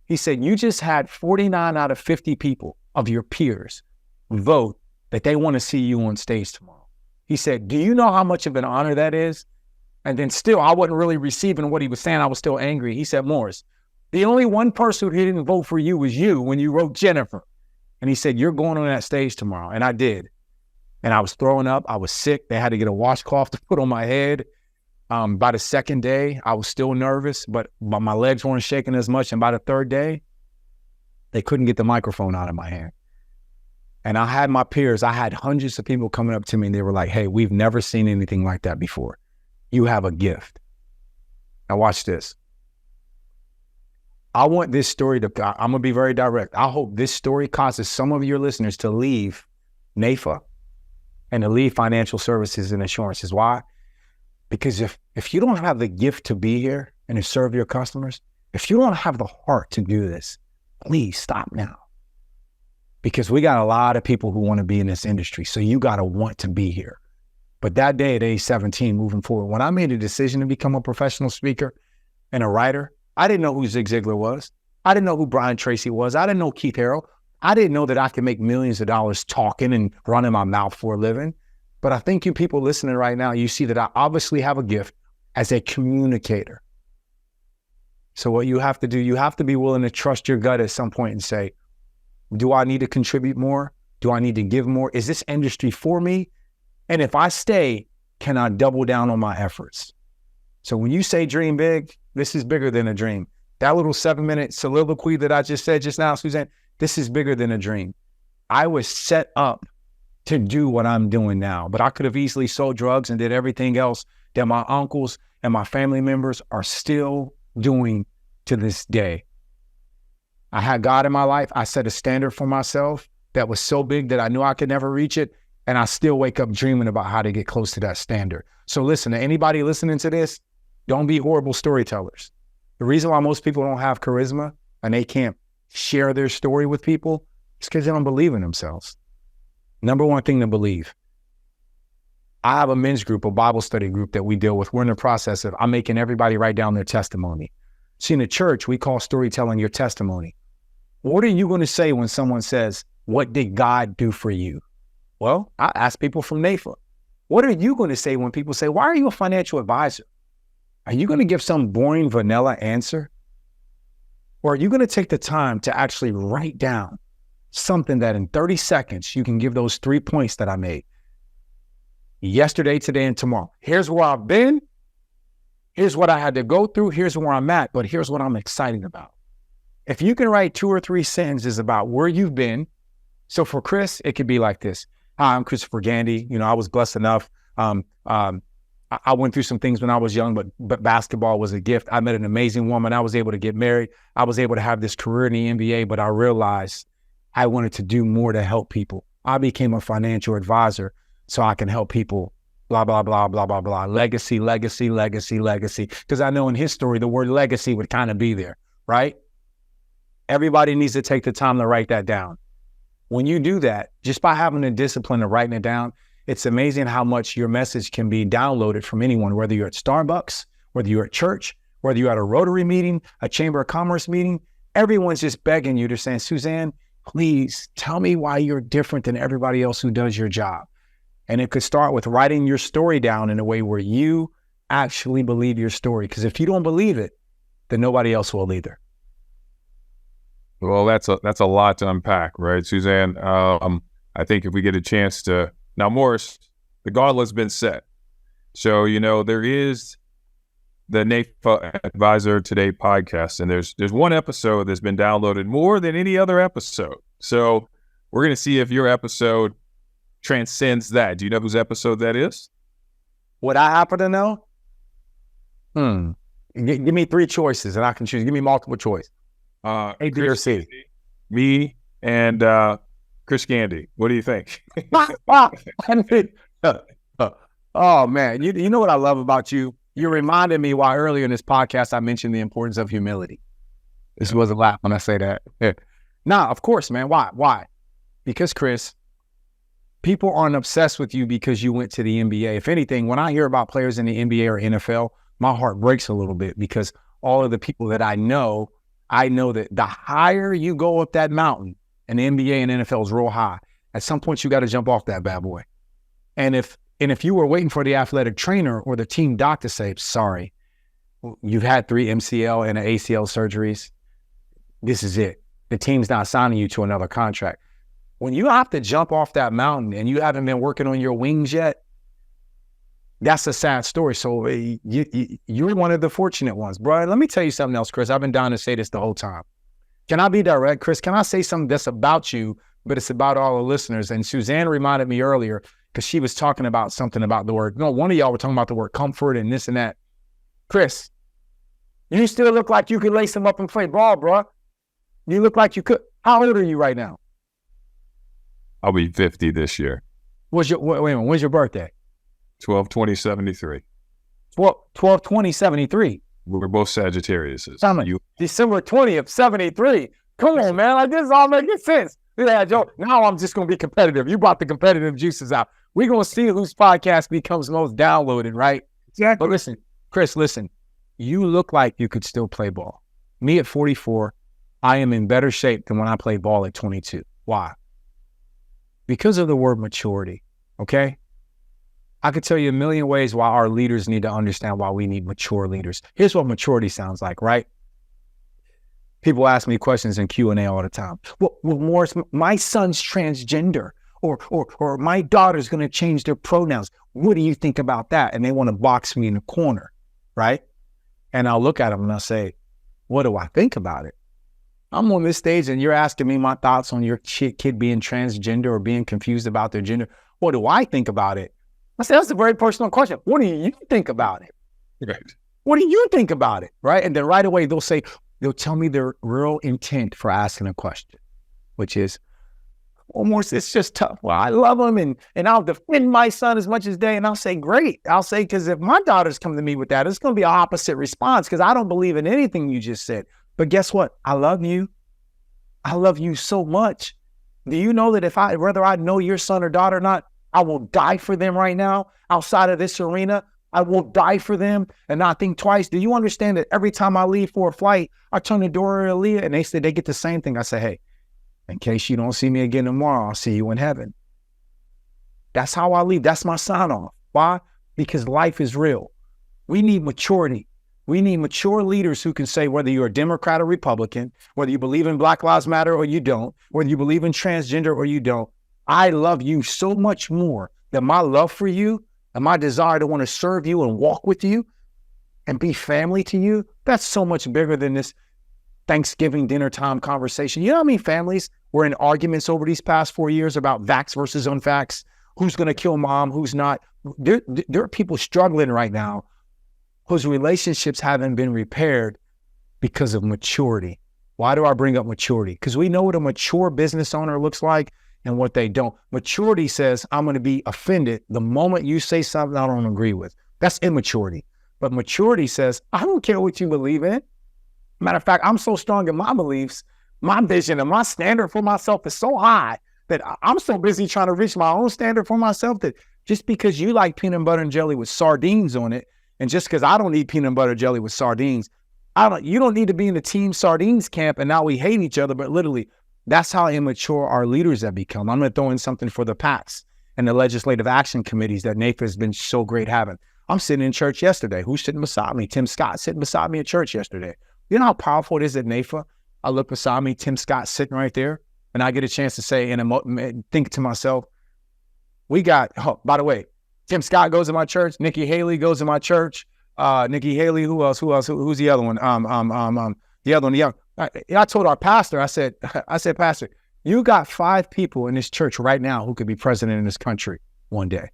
He said, you just had 49 out of 50 people of your peers vote that they want to see you on stage tomorrow. He said, do you know how much of an honor that is? And then still, I wasn't really receiving what he was saying. I was still angry. He said, Morris, the only one person who didn't vote for you was you when you wrote Jennifer. And he said, you're going on that stage tomorrow. And I did. And I was throwing up. I was sick. They had to get a washcloth to put on my head. By the second day, I was still nervous, but my legs weren't shaking as much. And by the third day, they couldn't get the microphone out of my hand. And I had my peers, I had hundreds of people coming up to me and they were like, hey, we've never seen anything like that before. You have a gift. Now watch this. I want this story to, I'm going to be very direct. I hope this story causes some of your listeners to leave NAIFA and to leave financial services and insurances. Why? Because if you don't have the gift to be here and to serve your customers, if you don't have the heart to do this, please stop now. Because we got a lot of people who want to be in this industry. So you got to want to be here. But that day at age 17, moving forward, when I made a decision to become a professional speaker and a writer, I didn't know who Zig Ziglar was. I didn't know who Brian Tracy was. I didn't know Keith Harrell. I didn't know that I could make millions of dollars talking and running my mouth for a living. But I think you people listening right now, you see that I obviously have a gift as a communicator. So what you have to do, you have to be willing to trust your gut at some point and say, do I need to contribute more? Do I need to give more? Is this industry for me? And if I stay, can I double down on my efforts? So when you say dream big, this is bigger than a dream. That little 7-minute soliloquy that I just said just now, Suzanne, this is bigger than a dream. I was set up to do what I'm doing now, but I could have easily sold drugs and did everything else that my uncles and my family members are still doing to this day. I had God in my life. I set a standard for myself that was so big that I knew I could never reach it. And I still wake up dreaming about how to get close to that standard. So listen, to anybody listening to this, don't be horrible storytellers. The reason why most people don't have charisma and they can't share their story with people? It's because they don't believe in themselves. Number one thing to believe. I have a men's group, a Bible study group that we deal with. We're in the process of, I'm making everybody write down their testimony. See, in the church, we call storytelling your testimony. What are you going to say when someone says, what did God do for you? Well, I ask people from NAIFA. What are you going to say when people say, why are you a financial advisor? Are you going to give some boring vanilla answer? Or are you going to take the time to actually write down something that in 30 seconds, you can give those 3 points that I made? Yesterday, today, and tomorrow. Here's where I've been. Here's what I had to go through. Here's where I'm at, but here's what I'm excited about. If you can write 2 or 3 sentences about where you've been. So for Chris, it could be like this. Hi, I'm Christopher Gandy. You know, I was blessed enough. I went through some things when I was young, but basketball was a gift. I met an amazing woman. I was able to get married. I was able to have this career in the NBA, but I realized I wanted to do more to help people. I became a financial advisor so I can help people, blah, blah, blah, blah, blah, blah. Legacy, legacy, legacy, legacy. Because I know in his story, the word legacy would kind of be there, right? Everybody needs to take the time to write that down. When you do that, just by having the discipline of writing it down, it's amazing how much your message can be downloaded from anyone, whether you're at Starbucks, whether you're at church, whether you're at a Rotary meeting, a Chamber of Commerce meeting. Everyone's just begging you to say, Suzanne, please tell me why you're different than everybody else who does your job. And it could start with writing your story down in a way where you actually believe your story. Because if you don't believe it, then nobody else will either. Well, that's a lot to unpack, right, Suzanne? I think if we get a chance to, now, Morris, the gauntlet's been set. So, you know, there is the NAIFA Advisor Today podcast, and there's one episode that's been downloaded more than any other episode. So we're going to see if your episode transcends that. Do you know whose episode that is? Would I happen to know? Give me 3 choices and I can choose. Give me multiple choice. A, B, or C. Me and Chris Gandy. What do you think? Oh, man. You know what I love about you? You reminded me why earlier in this podcast I mentioned the importance of humility. This was a laugh when I say that. Yeah. Nah, of course, man. Why? Because, Chris, people aren't obsessed with you because you went to the NBA. If anything, when I hear about players in the NBA or NFL, my heart breaks a little bit because all of the people that I know that the higher you go up that mountain, and the NBA and NFL is real high, at some point you got to jump off that bad boy. And if you were waiting for the athletic trainer or the team doc to say, sorry, you've had 3 MCL and ACL surgeries, this is it. The team's not signing you to another contract. When you have to jump off that mountain and you haven't been working on your wings yet, that's a sad story. So you're one of the fortunate ones, bro. Let me tell you something else, Chris. I've been dying to say this the whole time. Can I be direct, Chris? Can I say something that's about you, but it's about all the listeners? And Suzanne reminded me earlier because she was talking about something about the word. No, one of y'all were talking about the word comfort and this and that. Chris, you still look like you could lace them up and play ball, bro. You look like you could. How old are you right now? I'll be 50 this year. Wait a minute. When's your birthday? 12/20/73. 12/20/73. We're both Sagittariuses. December 20th, 73. Come on, man. Like, this is all making sense. Yeah, Joe. Now I'm just going to be competitive. You brought the competitive juices out. We're going to see whose podcast becomes most downloaded, right? Exactly. But listen, Chris, you look like you could still play ball. Me at 44, I am in better shape than when I played ball at 22. Why? Because of the word maturity, okay? I could tell you a million ways why our leaders need to understand why we need mature leaders. Here's what maturity sounds like, right? People ask me questions in Q&A all the time. Well, Morris, my son's transgender, or my daughter's going to change their pronouns. What do you think about that? And they want to box me in the corner, right? And I'll look at them and I'll say, what do I think about it? I'm on this stage and you're asking me my thoughts on your kid being transgender or being confused about their gender. What do I think about it? I said, that's a very personal question. What do you think about it? Right. What do you think about it? Right. And then right away, they'll tell me their real intent for asking a question, which is, almost, it's just tough. Well, I love them and I'll defend my son as much as they, and I'll say, great. I'll say, because if my daughters come to me with that, it's going to be an opposite response because I don't believe in anything you just said. But guess what? I love you. I love you so much. Do you know that whether I know your son or daughter or not, I will die for them right now outside of this arena. I will die for them and not think twice. Do you understand that every time I leave for a flight, I turn the door to Aaliyah and they get the same thing. I say, hey, in case you don't see me again tomorrow, I'll see you in heaven. That's how I leave. That's my sign off. Why? Because life is real. We need maturity. We need mature leaders who can say whether you're a Democrat or Republican, whether you believe in Black Lives Matter or you don't, whether you believe in transgender or you don't, I love you so much more that my love for you and my desire to want to serve you and walk with you and be family to you, that's so much bigger than this Thanksgiving dinner time conversation. You know how many families were in arguments over these past 4 years about vax versus unvax? Who's going to kill mom? Who's not? There are people struggling right now whose relationships haven't been repaired because of maturity. Why do I bring up maturity? Because we know what a mature business owner looks like and what they don't. Maturity says, I'm going to be offended the moment you say something I don't agree with. That's immaturity. But maturity says, I don't care what you believe in. Matter of fact, I'm so strong in my beliefs, my vision and my standard for myself is so high that I'm so busy trying to reach my own standard for myself that just because you like peanut butter and jelly with sardines on it, and just because I don't eat peanut butter jelly with sardines, you don't need to be in the team sardines camp and now we hate each other, but literally, that's how immature our leaders have become. I'm going to throw in something for the PACs and the legislative action committees that NAIFA has been so great having. I'm sitting in church yesterday. Who's sitting beside me? Tim Scott sitting beside me at church yesterday. You know how powerful it is at NAIFA? I look beside me, Tim Scott sitting right there, and I get a chance to say and think to myself, by the way, Tim Scott goes to my church. Nikki Haley goes to my church. Nikki Haley, who else? Who's the other one? The other one, I told our pastor, I said, Pastor, you got 5 people in this church right now who could be president in this country one day.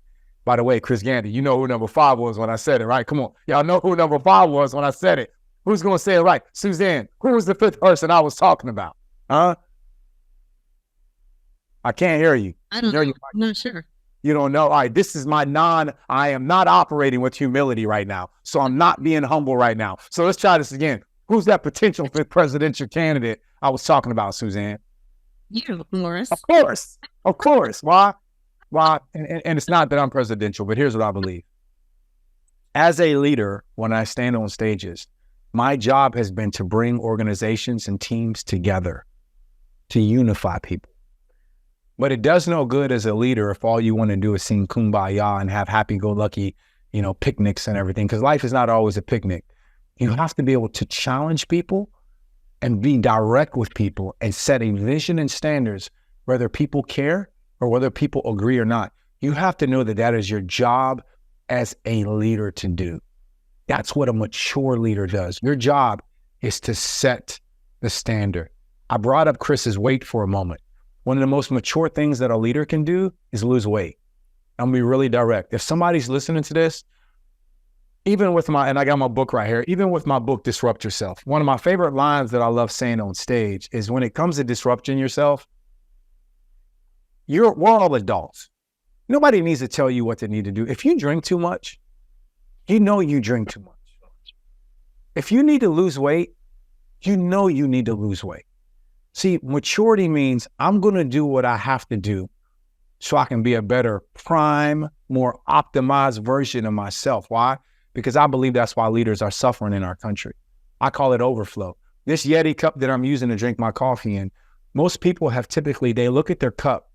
By the way, Chris Gandy, you know who number 5 was when I said it, right? Come on. Y'all know who number 5 was when I said it. Who's going to say it right? Suzanne, who was the 5th person I was talking about? Huh? I can't hear you. I don't know. I'm not sure. You don't know? All right, this is I am not operating with humility right now. So I'm not being humble right now. So let's try this again. Who's that potential 5th presidential candidate I was talking about, Suzanne? You, Morris. Of course. Why? And it's not that I'm presidential, but here's what I believe. As a leader, when I stand on stages, my job has been to bring organizations and teams together, to unify people. But it does no good as a leader if all you want to do is sing Kumbaya and have happy-go-lucky, picnics and everything, because life is not always a picnic. You have to be able to challenge people and be direct with people and set a vision and standards, whether people care or whether people agree or not. You have to know that that is your job as a leader to do. That's what a mature leader does. Your job is to set the standard. I brought up Chris's weight for a moment. One of the most mature things that a leader can do is lose weight. I'm gonna be really direct. If somebody's listening to this, and I got my book right here, even with my book, Disrupt Yourself, one of my favorite lines that I love saying on stage is when it comes to disrupting yourself, we're all adults. Nobody needs to tell you what they need to do. If you drink too much, you know you drink too much. If you need to lose weight, you know you need to lose weight. See, maturity means I'm going to do what I have to do so I can be a better, prime, more optimized version of myself. Why? Because I believe that's why leaders are suffering in our country. I call it overflow. This Yeti cup that I'm using to drink my coffee in, most people they look at their cup.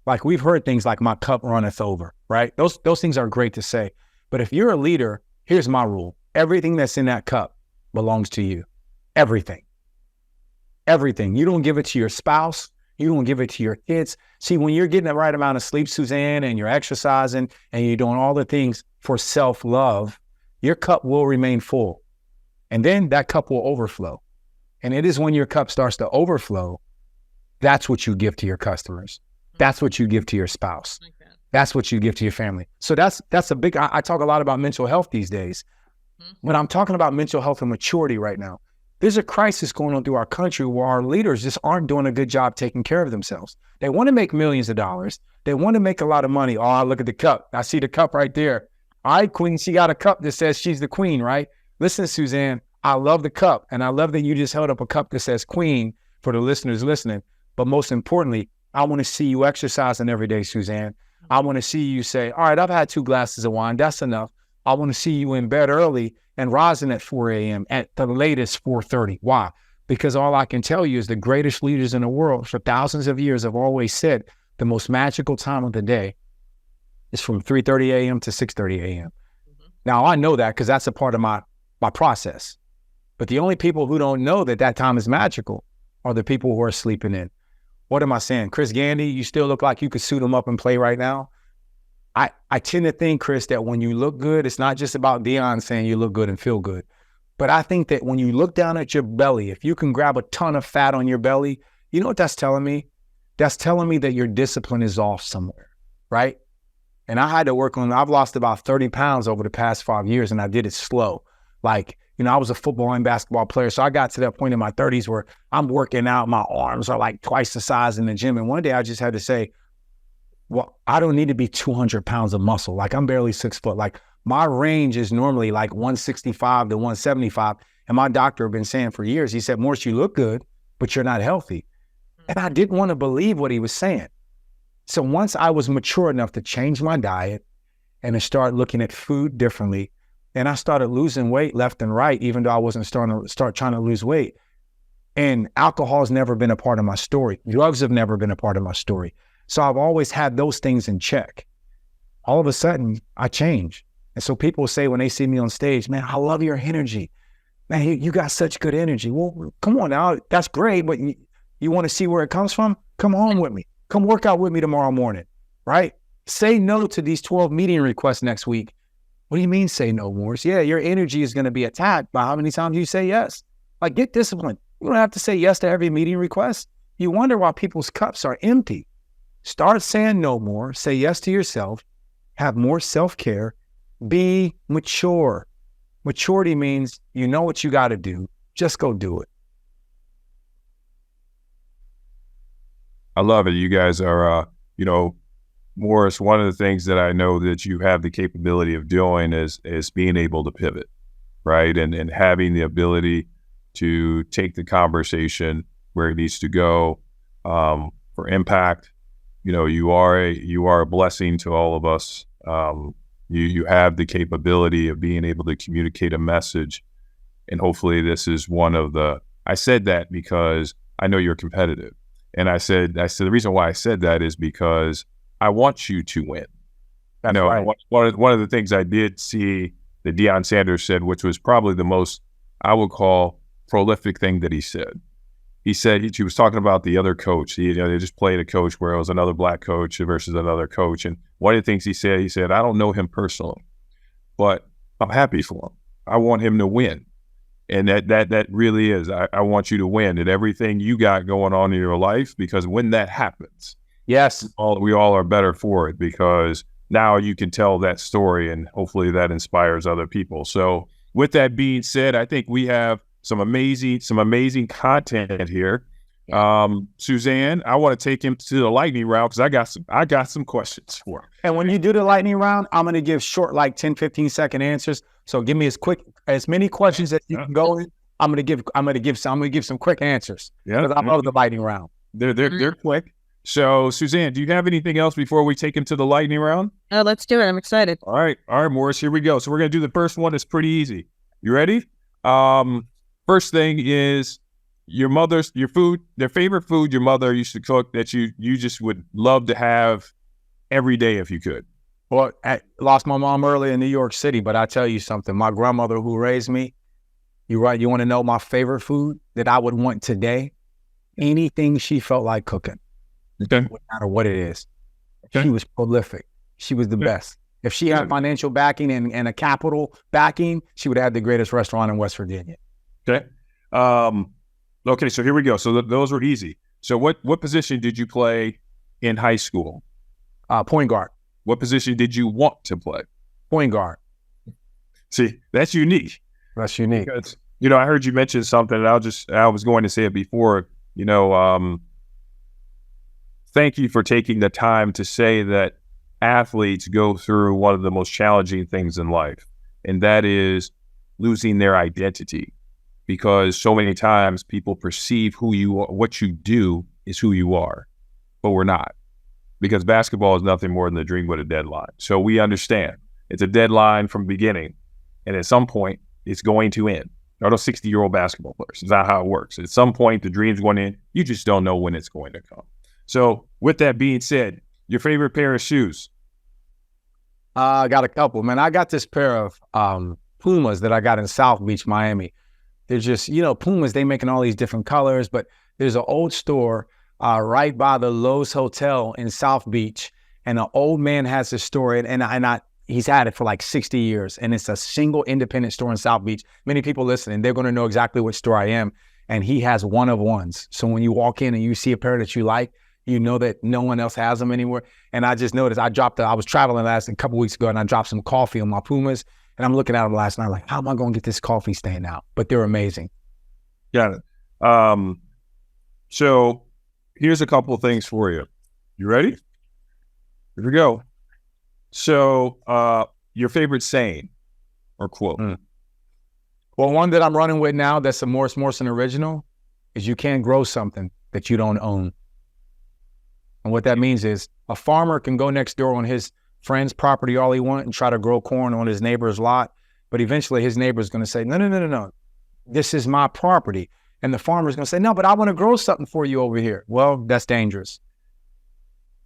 Like we've heard things like my cup runneth over, right? Those things are great to say. But if you're a leader, here's my rule. Everything that's in that cup belongs to you. Everything. Everything. You don't give it to your spouse. You don't give it to your kids. See, when you're getting the right amount of sleep, Suzanne, and you're exercising and you're doing all the things for self-love, your cup will remain full. And then that cup will overflow. And it is when your cup starts to overflow, that's what you give to your customers. That's what you give to your spouse. Okay. That's what you give to your family. So that's a big, I talk a lot about mental health these days. But I'm talking about mental health and maturity right now. There's a crisis going on through our country where our leaders just aren't doing a good job taking care of themselves. They want to make millions of dollars. They want to make a lot of money. Oh, look at the cup. I see the cup right there. All right, queen, she got a cup that says she's the queen, right? Listen, Suzanne, I love the cup. And I love that you just held up a cup that says queen, for the listeners listening. But most importantly, I want to see you exercising every day, Suzanne. I want to see you say, all right, I've had 2 glasses of wine. That's enough. I want to see you in bed early and rising at 4 a.m. at the latest 4:30. Why? Because all I can tell you is the greatest leaders in the world for thousands of years have always said the most magical time of the day is from 3:30 a.m. to 6:30 a.m. Now, I know that because that's a part of my process. But the only people who don't know that that time is magical are the people who are sleeping in. What am I saying? Chris Gandy, you still look like you could suit him up and play right now. I tend to think, Chris, that when you look good, it's not just about Deion saying you look good and feel good. But I think that when you look down at your belly, if you can grab a ton of fat on your belly, you know what that's telling me? That's telling me that your discipline is off somewhere, right? And I had to work on, I've lost about 30 pounds over the past 5 years, and I did it slow. Like, you know, I was a football and basketball player. So I got to that point in my 30s where I'm working out. My arms are like twice the size in the gym. And one day I just had to say, well, I don't need to be 200 pounds of muscle. Like, I'm barely 6 foot. Like, my range is normally like 165 to 175. And my doctor had been saying for years, he said, Morris, you look good, but you're not healthy. And I didn't want to believe what he was saying. So once I was mature enough to change my diet and to start looking at food differently, and I started losing weight left and right, even though I wasn't trying to lose weight. And alcohol has never been a part of my story. Drugs have never been a part of my story. So I've always had those things in check. All of a sudden, I change. And so people say when they see me on stage, man, I love your energy. Man, you got such good energy. Well, come on now. That's great, but you want to see where it comes from? Come on with me. Come work out with me tomorrow morning, right? Say no to these 12 meeting requests next week. What do you mean say no, Morris? Yeah, your energy is going to be attacked by how many times you say yes. Like, get disciplined. You don't have to say yes to every meeting request. You wonder why people's cups are empty. Start saying no more. Say yes to yourself. Have more self-care. Be mature. Maturity means you know what you got to do. Just go do it. I love it. You guys are, Morris, one of the things that I know that you have the capability of doing is being able to pivot, right? And having the ability to take the conversation where it needs to go for impact. You know, you are a blessing to all of us. You have the capability of being able to communicate a message. And hopefully this is one of I said that because I know you're competitive. And I said the reason why I said that is because I want you to win. That's right. One of the things I did see that Deion Sanders said, which was probably the most, I would call, prolific thing that he said. He said he was talking about the other coach. They just played a coach where it was another black coach versus another coach. And one of the things he said, I don't know him personally, but I'm happy for him. I want him to win. And that really is, I want you to win at everything you got going on in your life, because when that happens, yes, we all are better for it, because now you can tell that story and hopefully that inspires other people. So with that being said, I think we have some amazing content here. Suzanne, I want to take him to the lightning round because I got some questions for him. And when you do the lightning round, I'm going to give short, like 10, 15 second answers. So give me as many questions as you can go in. I'm going to give some quick answers. Yeah, because I love the lightning round. They're quick. So Suzanne, do you have anything else before we take him to the lightning round? Oh, let's do it. I'm excited. All right, Morris, here we go. So we're going to do the first one. It's pretty easy. You ready? First thing is your favorite food your mother used to cook that you just would love to have every day if you could. Well, I lost my mom early in New York City, but I tell you something, my grandmother who raised me, you're right, you want to know my favorite food that I would want today? Anything she felt like cooking. Okay. No matter what it is. Okay. She was prolific. She was the best. If she had financial backing and a capital backing, she would have the greatest restaurant in West Virginia. Okay. Okay, so here we go. So those were easy. So what position did you play in high school? Point guard. What position did you want to play? Point guard. See, that's unique. That's unique. Because, I heard you mention something, and I was going to say it before, thank you for taking the time to say that athletes go through one of the most challenging things in life, and that is losing their identity. because so many times people perceive who you are, what you do is who you are, but we're not. Because basketball is nothing more than a dream with a deadline. So we understand it's a deadline from the beginning, and at some point it's going to end. Not those 60-year-old basketball players. It's not how it works. At some point the dream's going to end. You just don't know when it's going to come. So with that being said, your favorite pair of shoes? I got a couple, man. I got this pair of Pumas that I got in South Beach, Miami. They're just, Pumas, they making all these different colors, but there's an old store right by the Lowe's Hotel in South Beach, and an old man has this store, and he's had it for like 60 years, and it's a single independent store in South Beach. Many people listening, they're going to know exactly which store I am, and he has one of ones. So when you walk in and you see a pair that you like, you know that no one else has them anywhere. And I just noticed, I was traveling a couple weeks ago, and I dropped some coffee on my Pumas, and I'm looking at them last night like, how am I going to get this coffee stain out? But they're amazing. Got it. So here's a couple of things for you. You ready? Here we go. So your favorite saying or quote? Well, one that I'm running with now that's a Morrison original is you can't grow something that you don't own. And what that means is a farmer can go next door on his friend's property all he wants and try to grow corn on his neighbor's lot. But eventually his neighbor's going to say, no. This is my property. And the farmer's going to say, no, but I want to grow something for you over here. Well, that's dangerous.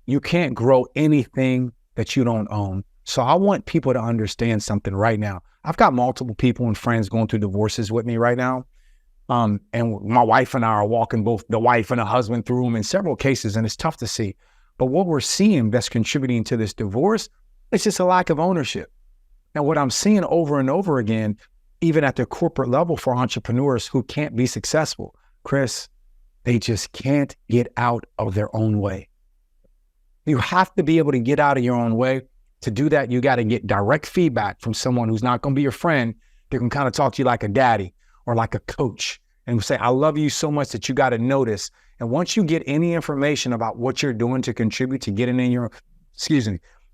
You can't grow anything that you don't own. So I want people to understand something right now. I've got multiple people and friends going through divorces with me right now. And my wife and I are walking both the wife and the husband through them in several cases, and it's tough to see. But what we're seeing that's contributing to this divorce, it's just a lack of ownership. Now, what I'm seeing over and over again, even at the corporate level for entrepreneurs who can't be successful, Chris, they just can't get out of their own way. You have to be able to get out of your own way. To do that, you got to get direct feedback from someone who's not going to be your friend. They can kind of talk to you like a daddy or like a coach and say, I love you so much that you got to notice. And once you get any information about what you're doing to contribute to getting in your,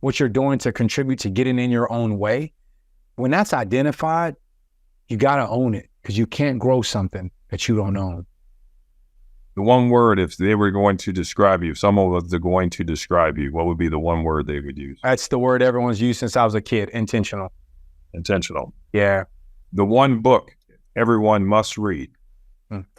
what you're doing to contribute to getting in your own way, when that's identified, you got to own it because you can't grow something that you don't own. The one word, if they were going to describe you, if someone was going to describe you, what would be the one word they would use? That's the word everyone's used since I was a kid, intentional. Intentional. Yeah. The one book everyone must read.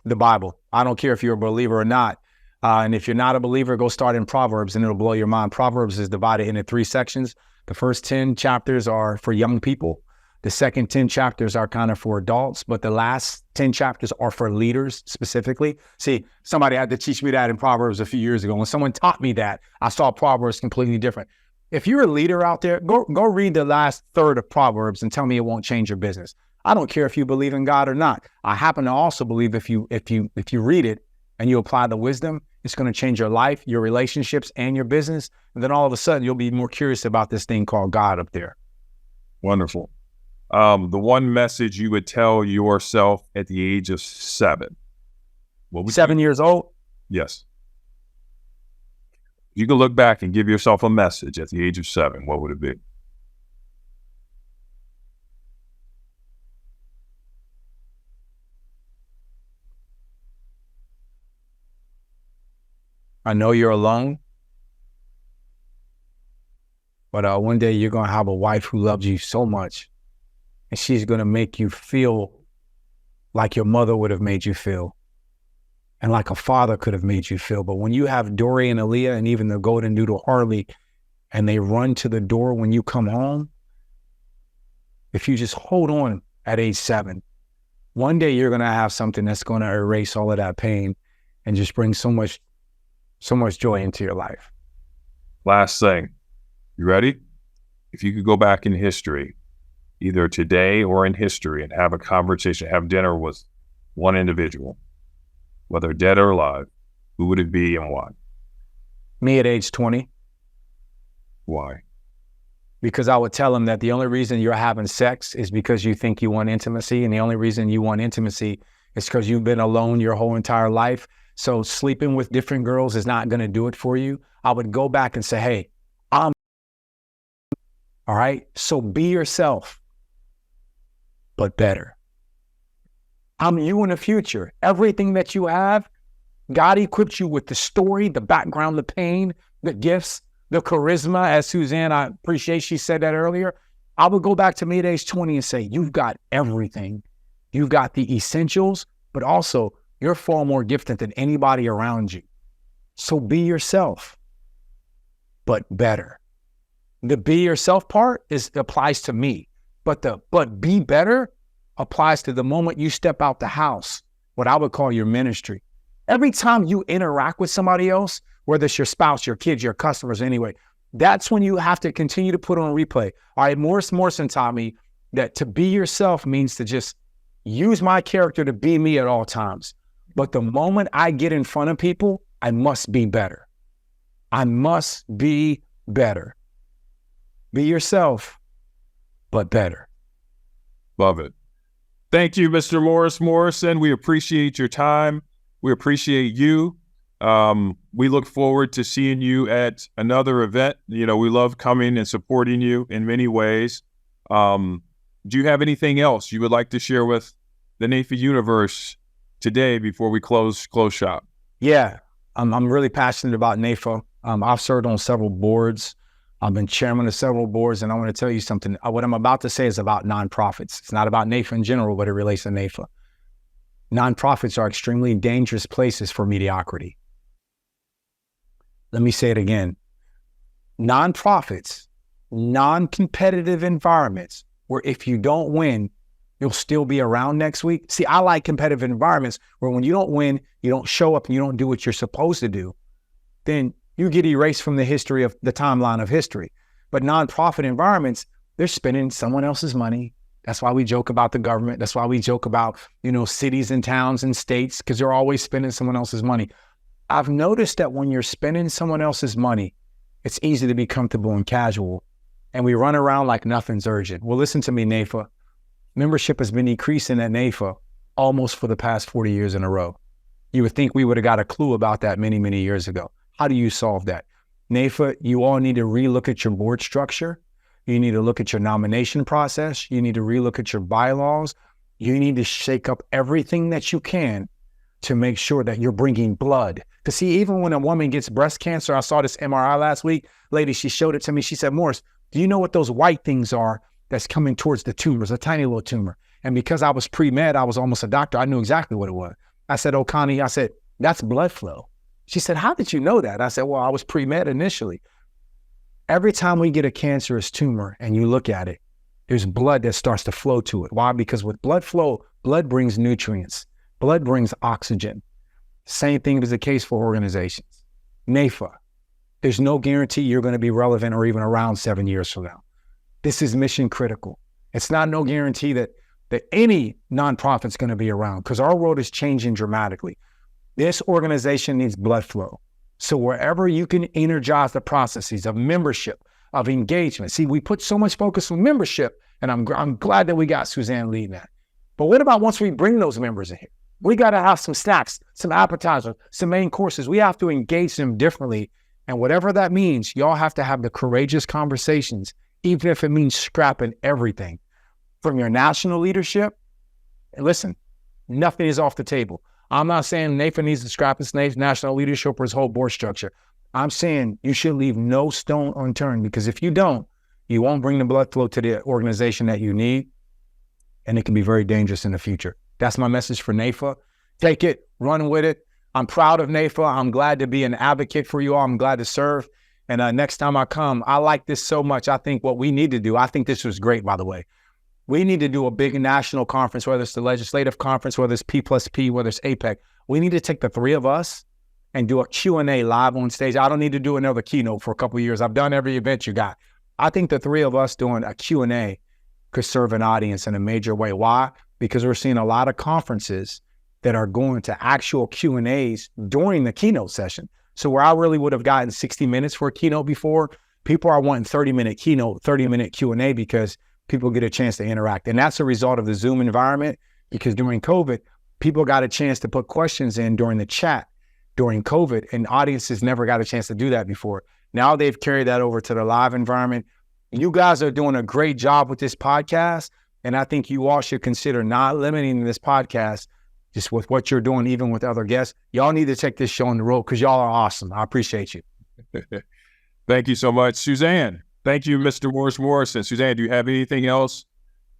The Bible. I don't care if you're a believer or not. And if you're not a believer, go start in Proverbs and it'll blow your mind. Proverbs is divided into 3 sections. The first 10 chapters are for young people. The second 10 chapters are kind of for adults, but the last 10 chapters are for leaders specifically. See, somebody had to teach me that in Proverbs a few years ago. When someone taught me that, I saw Proverbs completely different. If you're a leader out there, go read the last third of Proverbs and tell me it won't change your business. I don't care if you believe in God or not. I happen to also believe if you read it and you apply the wisdom, it's going to change your life, your relationships, and your business. And then all of a sudden, you'll be more curious about this thing called God up there. Wonderful. The one message you would tell yourself at the age of 7. What would 7 years old? Yes. You could look back and give yourself a message at the age of 7. What would it be? I know you're alone, but one day you're going to have a wife who loves you so much, and she's going to make you feel like your mother would have made you feel, and like a father could have made you feel. But when you have Dory and Aaliyah and even the golden doodle Harley, and they run to the door when you come home, if you just hold on at age 7, one day you're going to have something that's going to erase all of that pain and just bring so much joy into your life. Last thing. You ready? If you could go back in history, either today or in history, and have a conversation, have dinner with one individual, whether dead or alive, who would it be and why? Me at age 20. Why? Because I would tell him that the only reason you're having sex is because you think you want intimacy, and the only reason you want intimacy is because you've been alone your whole entire life. So sleeping with different girls is not going to do it for you. I would go back and say, hey, all right, so be yourself, but better. I'm you in the future. Everything that you have, God equipped you with the story, the background, the pain, the gifts, the charisma. As Suzanne, I appreciate she said that earlier. I would go back to me at age 20 and say, you've got everything. You've got the essentials, but also you're far more gifted than anybody around you. So be yourself, but better. The be yourself part applies to me, but be better applies to the moment you step out the house, what I would call your ministry. Every time you interact with somebody else, whether it's your spouse, your kids, your customers, anyway, that's when you have to continue to put on replay. All right, Morrison taught me that to be yourself means to just use my character to be me at all times. But the moment I get in front of people, I must be better. I must be better. Be yourself, but better. Love it. Thank you, Mr. Morrison. We appreciate your time. We appreciate you. We look forward to seeing you at another event. You know, we love coming and supporting you in many ways. Do you have anything else you would like to share with the NAIFA universe today before we close shop? Yeah, I'm really passionate about NAIFA. I've served on several boards. I've been chairman of several boards, and I want to tell you something. What I'm about to say is about nonprofits. It's not about NAIFA in general, but it relates to NAIFA. Nonprofits are extremely dangerous places for mediocrity. Let me say it again. Nonprofits, non-competitive environments where if you don't win, you'll still be around next week. See, I like competitive environments where when you don't win, you don't show up and you don't do what you're supposed to do, then you get erased from the history of the timeline of history. But nonprofit environments, they're spending someone else's money. That's why we joke about the government. That's why we joke about, cities and towns and states, because they're always spending someone else's money. I've noticed that when you're spending someone else's money, it's easy to be comfortable and casual. And we run around like nothing's urgent. Well, listen to me, NAIFA. Membership has been decreasing at NAIFA almost for the past 40 years in a row. You would think we would have got a clue about that many, many years ago. How do you solve that? NAIFA, you all need to relook at your board structure. You need to look at your nomination process. You need to relook at your bylaws. You need to shake up everything that you can to make sure that you're bringing blood. Because see, even when a woman gets breast cancer, I saw this MRI last week, lady, she showed it to me. She said, Morris, do you know what those white things are that's coming towards the tumors, a tiny little tumor? And because I was pre-med, I was almost a doctor, I knew exactly what it was. I said, oh, Connie, I said, that's blood flow. She said, how did you know that? I said, well, I was pre-med initially. Every time we get a cancerous tumor and you look at it, there's blood that starts to flow to it. Why? Because with blood flow, blood brings nutrients. Blood brings oxygen. Same thing is the case for organizations. NAIFA, there's no guarantee you're going to be relevant or even around 7 years from now. This is mission critical. It's not no guarantee that any nonprofit's going to be around because our world is changing dramatically. This organization needs blood flow. So wherever you can energize the processes of membership, of engagement. See, we put so much focus on membership, and I'm glad that we got Suzanne leading that. But what about once we bring those members in here? We got to have some snacks, some appetizers, some main courses. We have to engage them differently. And whatever that means, y'all have to have the courageous conversations, even if it means scrapping everything from your national leadership. And listen, nothing is off the table. I'm not saying NAIFA needs to scrap its national leadership or his whole board structure. I'm saying you should leave no stone unturned, because if you don't, you won't bring the blood flow to the organization that you need, and it can be very dangerous in the future. That's my message for NAIFA. Take it, run with it. I'm proud of NAIFA. I'm glad to be an advocate for you all. I'm glad to serve. And next time I come, I like this so much. I think what we need to do, I think this was great, by the way. We need to do a big national conference, whether it's the legislative conference, whether it's P+P, whether it's APEC. We need to take the three of us and do a Q&A live on stage. I don't need to do another keynote for a couple of years. I've done every event you got. I think the three of us doing a Q&A could serve an audience in a major way. Why? Because we're seeing a lot of conferences that are going to actual Q&As during the keynote session. So where I really would have gotten 60 minutes for a keynote before, people are wanting 30-minute keynote, 30-minute Q&A because people get a chance to interact. And that's a result of the Zoom environment, because during COVID, people got a chance to put questions in during the chat during COVID, and audiences never got a chance to do that before. Now they've carried that over to the live environment. You guys are doing a great job with this podcast. And I think you all should consider not limiting this podcast just with what you're doing, even with other guests. Y'all need to take this show on the road because y'all are awesome. I appreciate you. Thank you so much. Suzanne, thank you, Mr. Morrison. Suzanne, do you have anything else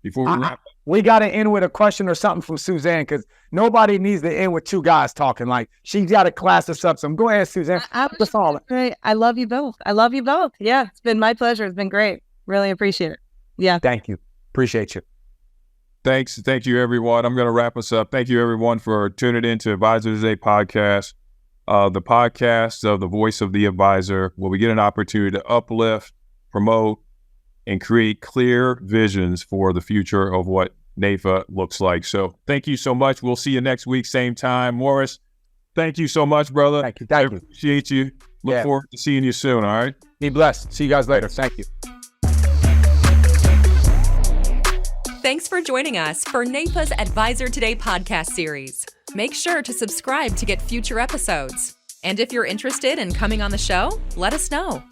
before we wrap up? We got to end with a question or something from Suzanne because nobody needs to end with two guys talking. Like, she's got to class us up. So go ahead, Suzanne. I love you both. I love you both. Yeah, it's been my pleasure. It's been great. Really appreciate it. Yeah. Thank you. Appreciate you. Thanks. Thank you, everyone. I'm going to wrap us up. Thank you, everyone, for tuning in to Advisor Today podcast, the podcast of the voice of the advisor, where we get an opportunity to uplift, promote, and create clear visions for the future of what NAIFA looks like. So thank you so much. We'll see you next week, same time. Morris, thank you so much, brother. Thank you. I appreciate you. Look forward to seeing you soon, all right? Be blessed. See you guys later. Thank you. Thanks for joining us for NAIFA's Advisor Today podcast series. Make sure to subscribe to get future episodes. And if you're interested in coming on the show, let us know.